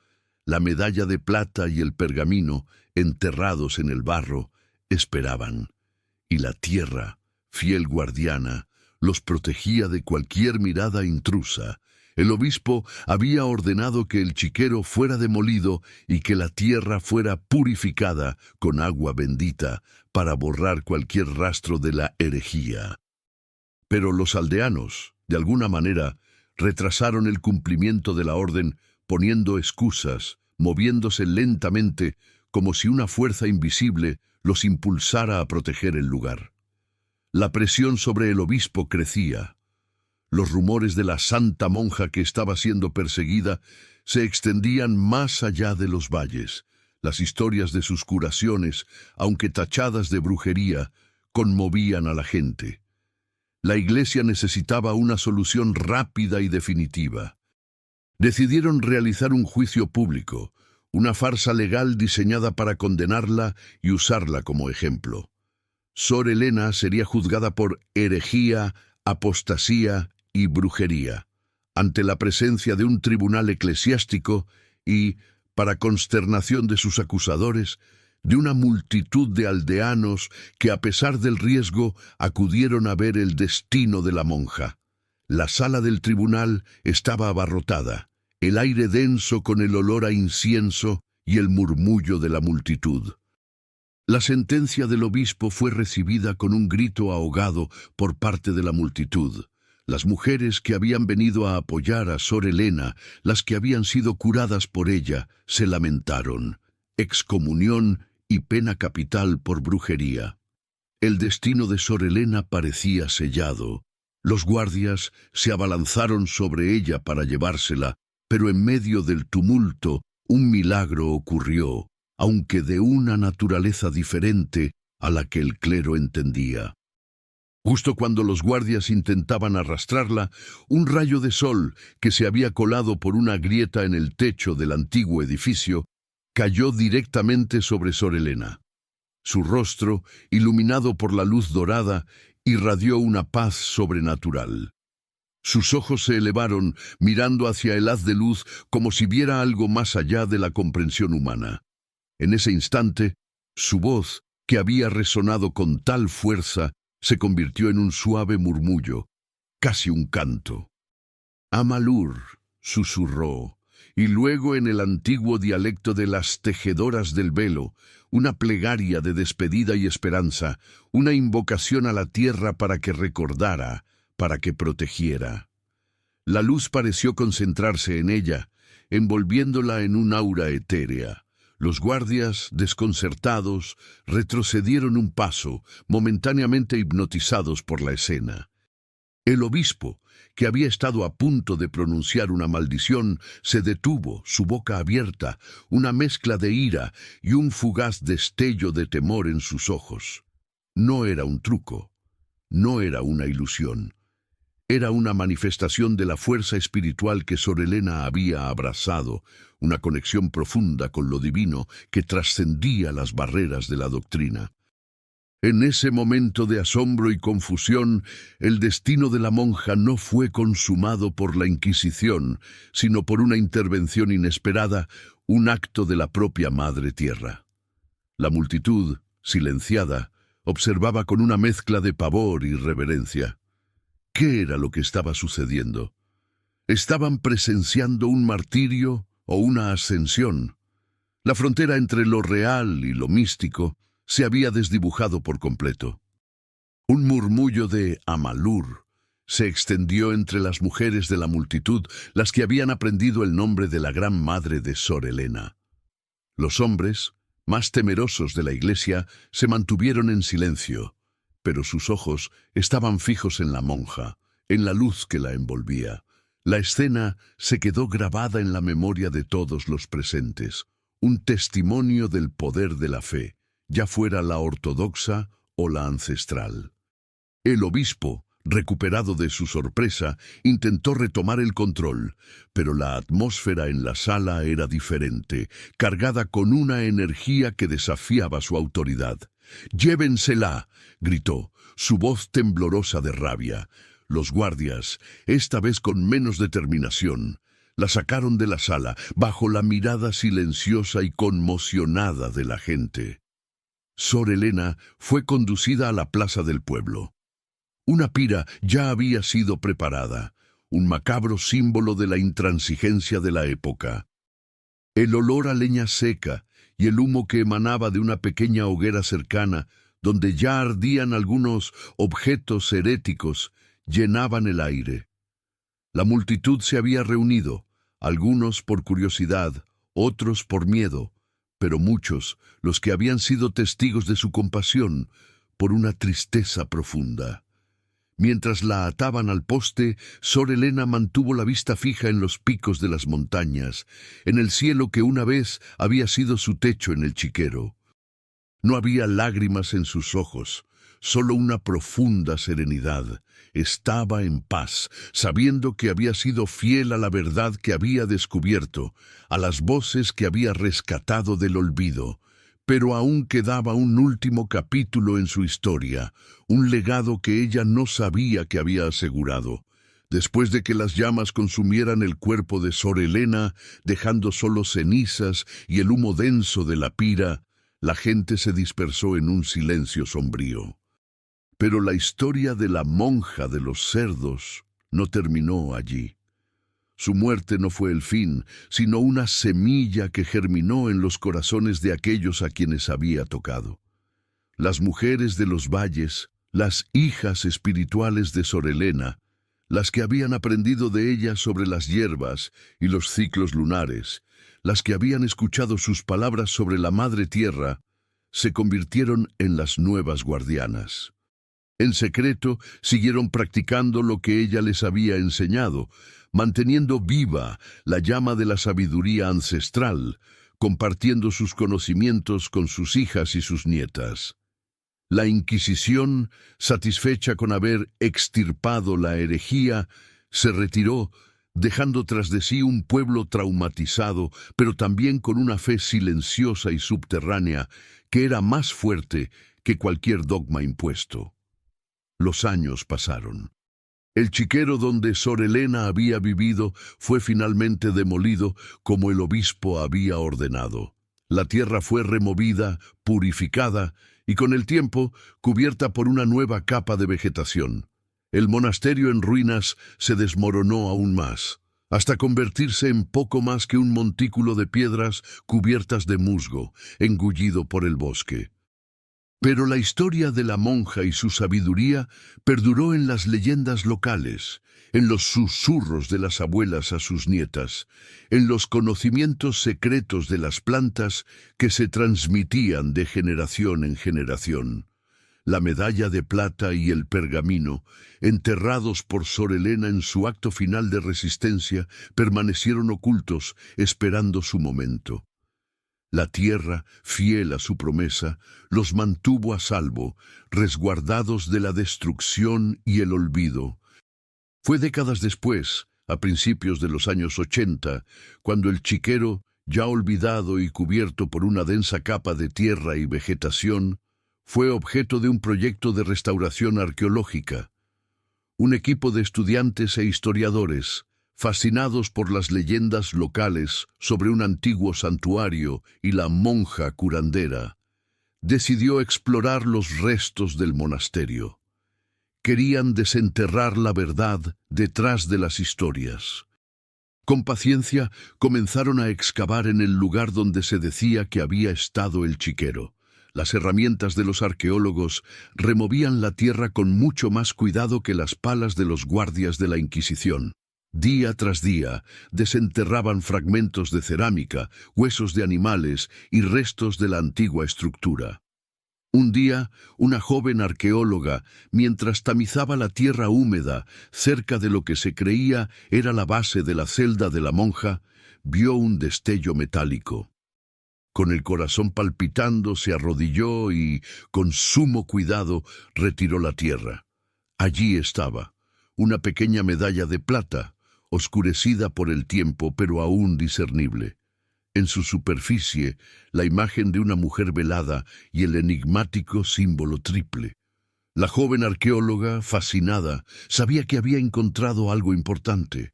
La medalla de plata y el pergamino, enterrados en el barro, esperaban, y la tierra, fiel guardiana, los protegía de cualquier mirada intrusa. El obispo había ordenado que el chiquero fuera demolido y que la tierra fuera purificada con agua bendita para borrar cualquier rastro de la herejía. Pero los aldeanos, de alguna manera, retrasaron el cumplimiento de la orden poniendo excusas, moviéndose lentamente como si una fuerza invisible los impulsara a proteger el lugar. La presión sobre el obispo crecía. Los rumores de la santa monja que estaba siendo perseguida se extendían más allá de los valles. Las historias de sus curaciones, aunque tachadas de brujería, conmovían a la gente. La Iglesia necesitaba una solución rápida y definitiva. Decidieron realizar un juicio público, una farsa legal diseñada para condenarla y usarla como ejemplo. Sor Elena sería juzgada por herejía, apostasía y brujería, ante la presencia de un tribunal eclesiástico y, para consternación de sus acusadores, de una multitud de aldeanos que, a pesar del riesgo, acudieron a ver el destino de la monja. La sala del tribunal estaba abarrotada, el aire denso con el olor a incienso y el murmullo de la multitud. La sentencia del obispo fue recibida con un grito ahogado por parte de la multitud. Las mujeres que habían venido a apoyar a Sor Elena, las que habían sido curadas por ella, se lamentaron. Excomunión y pena capital por brujería. El destino de Sor Elena parecía sellado. Los guardias se abalanzaron sobre ella para llevársela, pero en medio del tumulto, un milagro ocurrió, aunque de una naturaleza diferente a la que el clero entendía. Justo cuando los guardias intentaban arrastrarla, un rayo de sol que se había colado por una grieta en el techo del antiguo edificio cayó directamente sobre Sor Elena. Su rostro, iluminado por la luz dorada, irradió una paz sobrenatural. Sus ojos se elevaron, mirando hacia el haz de luz como si viera algo más allá de la comprensión humana. En ese instante, su voz, que había resonado con tal fuerza, se convirtió en un suave murmullo, casi un canto. Amalur, susurró, y luego en el antiguo dialecto de las tejedoras del velo, una plegaria de despedida y esperanza, una invocación a la tierra para que recordara, para que protegiera. La luz pareció concentrarse en ella, envolviéndola en un aura etérea. Los guardias, desconcertados, retrocedieron un paso, momentáneamente hipnotizados por la escena. El obispo, que había estado a punto de pronunciar una maldición, se detuvo, su boca abierta, una mezcla de ira y un fugaz destello de temor en sus ojos. No era un truco, no era una ilusión. Era una manifestación de la fuerza espiritual que Sor Helena había abrazado, una conexión profunda con lo divino que trascendía las barreras de la doctrina. En ese momento de asombro y confusión, el destino de la monja no fue consumado por la Inquisición, sino por una intervención inesperada, un acto de la propia Madre Tierra. La multitud, silenciada, observaba con una mezcla de pavor y reverencia. ¿Qué era lo que estaba sucediendo? ¿Estaban presenciando un martirio o una ascensión? La frontera entre lo real y lo místico se había desdibujado por completo. Un murmullo de Amalur se extendió entre las mujeres de la multitud, las que habían aprendido el nombre de la gran madre de Sor Helena. Los hombres, más temerosos de la iglesia, se mantuvieron en silencio, pero sus ojos estaban fijos en la monja, en la luz que la envolvía. La escena se quedó grabada en la memoria de todos los presentes, un testimonio del poder de la fe, ya fuera la ortodoxa o la ancestral. El obispo, recuperado de su sorpresa, intentó retomar el control, pero la atmósfera en la sala era diferente, cargada con una energía que desafiaba su autoridad. «¡Llévensela!», gritó, su voz temblorosa de rabia. Los guardias, esta vez con menos determinación, la sacaron de la sala bajo la mirada silenciosa y conmocionada de la gente. Sor Helena fue conducida a la plaza del pueblo. Una pira ya había sido preparada, un macabro símbolo de la intransigencia de la época. El olor a leña seca y el humo que emanaba de una pequeña hoguera cercana, donde ya ardían algunos objetos heréticos, llenaban el aire. La multitud se había reunido, algunos por curiosidad, otros por miedo, pero muchos, los que habían sido testigos de su compasión, por una tristeza profunda. Mientras la ataban al poste, Sor Helena mantuvo la vista fija en los picos de las montañas, en el cielo que una vez había sido su techo en el chiquero. No había lágrimas en sus ojos, solo una profunda serenidad. Estaba en paz, sabiendo que había sido fiel a la verdad que había descubierto, a las voces que había rescatado del olvido. Pero aún quedaba un último capítulo en su historia, un legado que ella no sabía que había asegurado. Después de que las llamas consumieran el cuerpo de Sor Helena, dejando solo cenizas y el humo denso de la pira, la gente se dispersó en un silencio sombrío. Pero la historia de la monja de los cerdos no terminó allí. Su muerte no fue el fin, sino una semilla que germinó en los corazones de aquellos a quienes había tocado. Las mujeres de los valles, las hijas espirituales de Sor Helena, las que habían aprendido de ella sobre las hierbas y los ciclos lunares, las que habían escuchado sus palabras sobre la Madre Tierra, se convirtieron en las nuevas guardianas. En secreto, siguieron practicando lo que ella les había enseñado, manteniendo viva la llama de la sabiduría ancestral, compartiendo sus conocimientos con sus hijas y sus nietas. La Inquisición, satisfecha con haber extirpado la herejía, se retiró, dejando tras de sí un pueblo traumatizado, pero también con una fe silenciosa y subterránea que era más fuerte que cualquier dogma impuesto. Los años pasaron. El chiquero donde Sor Helena había vivido fue finalmente demolido como el obispo había ordenado. La tierra fue removida, purificada y con el tiempo cubierta por una nueva capa de vegetación. El monasterio en ruinas se desmoronó aún más, hasta convertirse en poco más que un montículo de piedras cubiertas de musgo, engullido por el bosque. Pero la historia de la monja y su sabiduría perduró en las leyendas locales, en los susurros de las abuelas a sus nietas, en los conocimientos secretos de las plantas que se transmitían de generación en generación. La medalla de plata y el pergamino, enterrados por Sor Elena en su acto final de resistencia, permanecieron ocultos, esperando su momento. La tierra, fiel a su promesa, los mantuvo a salvo, resguardados de la destrucción y el olvido. Fue décadas después, a principios de los años 80, cuando el chiquero, ya olvidado y cubierto por una densa capa de tierra y vegetación, fue objeto de un proyecto de restauración arqueológica. Un equipo de estudiantes e historiadores, fascinados por las leyendas locales sobre un antiguo santuario y la monja curandera, decidió explorar los restos del monasterio. Querían desenterrar la verdad detrás de las historias. Con paciencia comenzaron a excavar en el lugar donde se decía que había estado el chiquero. Las herramientas de los arqueólogos removían la tierra con mucho más cuidado que las palas de los guardias de la Inquisición. Día tras día, desenterraban fragmentos de cerámica, huesos de animales y restos de la antigua estructura. Un día, una joven arqueóloga, mientras tamizaba la tierra húmeda cerca de lo que se creía era la base de la celda de la monja, vio un destello metálico. Con el corazón palpitando, se arrodilló y, con sumo cuidado, retiró la tierra. Allí estaba, una pequeña medalla de plata, oscurecida por el tiempo, pero aún discernible. En su superficie, la imagen de una mujer velada y el enigmático símbolo triple. La joven arqueóloga, fascinada, sabía que había encontrado algo importante,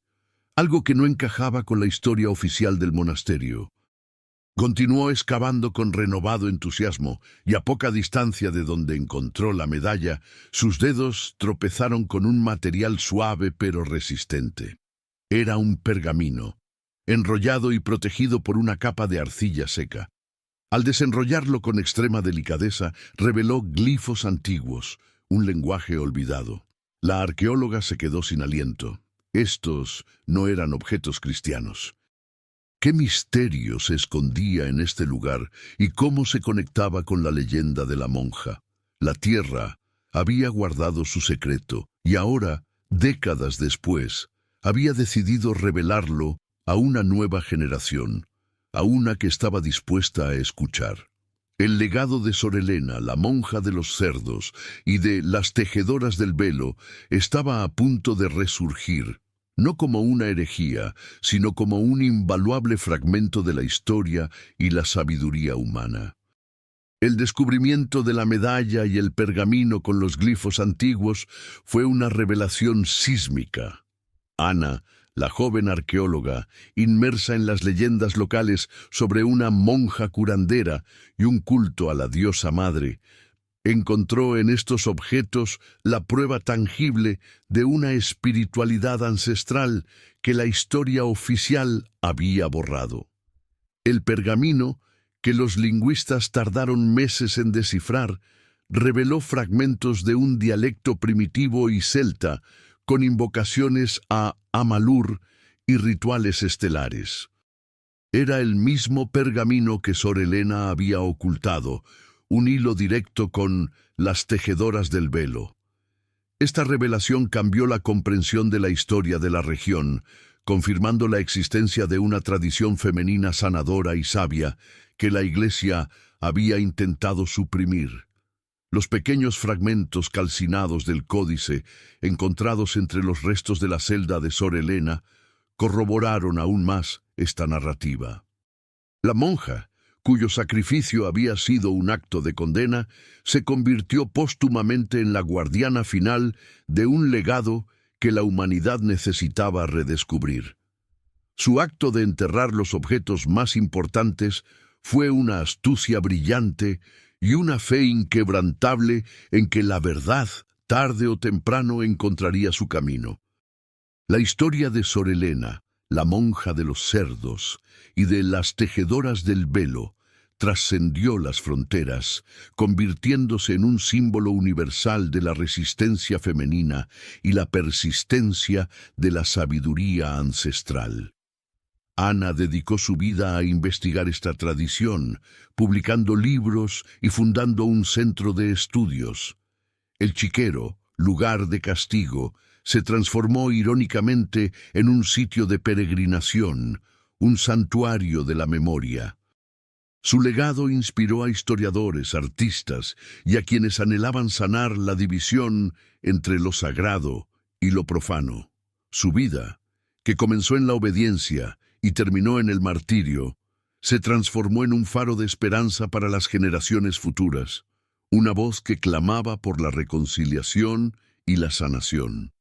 algo que no encajaba con la historia oficial del monasterio. Continuó excavando con renovado entusiasmo, y a poca distancia de donde encontró la medalla, sus dedos tropezaron con un material suave pero resistente. Era un pergamino, enrollado y protegido por una capa de arcilla seca. Al desenrollarlo con extrema delicadeza, reveló glifos antiguos, un lenguaje olvidado. La arqueóloga se quedó sin aliento. Estos no eran objetos cristianos. ¿Qué misterio se escondía en este lugar y cómo se conectaba con la leyenda de la monja? La tierra había guardado su secreto y ahora, décadas después, había decidido revelarlo a una nueva generación, a una que estaba dispuesta a escuchar. El legado de Sor Elena, la monja de los cerdos, y de las tejedoras del velo, estaba a punto de resurgir, no como una herejía, sino como un invaluable fragmento de la historia y la sabiduría humana. El descubrimiento de la medalla y el pergamino con los glifos antiguos fue una revelación sísmica. Ana, la joven arqueóloga, inmersa en las leyendas locales sobre una monja curandera y un culto a la diosa madre, encontró en estos objetos la prueba tangible de una espiritualidad ancestral que la historia oficial había borrado. El pergamino, que los lingüistas tardaron meses en descifrar, reveló fragmentos de un dialecto primitivo y celta, con invocaciones a Amalur y rituales estelares. Era el mismo pergamino que Sor Elena había ocultado, un hilo directo con las tejedoras del velo. Esta revelación cambió la comprensión de la historia de la región, confirmando la existencia de una tradición femenina sanadora y sabia que la Iglesia había intentado suprimir. Los pequeños fragmentos calcinados del códice, encontrados entre los restos de la celda de Sor Elena, corroboraron aún más esta narrativa. La monja, cuyo sacrificio había sido un acto de condena, se convirtió póstumamente en la guardiana final de un legado que la humanidad necesitaba redescubrir. Su acto de enterrar los objetos más importantes fue una astucia brillante y una fe inquebrantable en que la verdad, tarde o temprano, encontraría su camino. La historia de Sor Elena, la monja de los cerdos, y de las tejedoras del velo, trascendió las fronteras, convirtiéndose en un símbolo universal de la resistencia femenina y la persistencia de la sabiduría ancestral. Ana dedicó su vida a investigar esta tradición, publicando libros y fundando un centro de estudios. El chiquero, lugar de castigo, se transformó irónicamente en un sitio de peregrinación, un santuario de la memoria. Su legado inspiró a historiadores, artistas y a quienes anhelaban sanar la división entre lo sagrado y lo profano. Su vida, que comenzó en la obediencia y terminó en el martirio, se transformó en un faro de esperanza para las generaciones futuras, una voz que clamaba por la reconciliación y la sanación.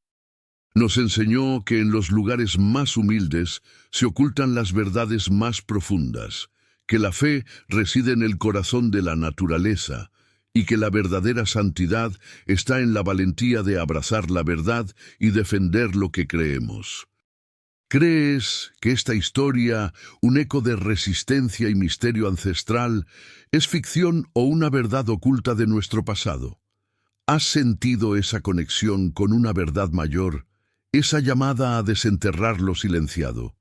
Nos enseñó que en los lugares más humildes se ocultan las verdades más profundas, que la fe reside en el corazón de la naturaleza y que la verdadera santidad está en la valentía de abrazar la verdad y defender lo que creemos. ¿Crees que esta historia, un eco de resistencia y misterio ancestral, es ficción o una verdad oculta de nuestro pasado? ¿Has sentido esa conexión con una verdad mayor, esa llamada a desenterrar lo silenciado?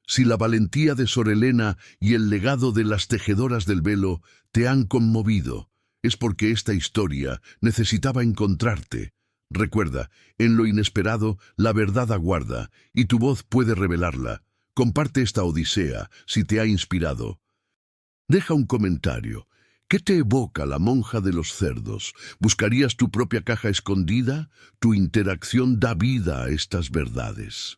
Si la valentía de Sor Helena y el legado de las tejedoras del velo te han conmovido, es porque esta historia necesitaba encontrarte. Recuerda, en lo inesperado, la verdad aguarda, y tu voz puede revelarla. Comparte esta odisea, si te ha inspirado. Deja un comentario. ¿Qué te evoca la monja de los cerdos? ¿Buscarías tu propia caja escondida? Tu interacción da vida a estas verdades.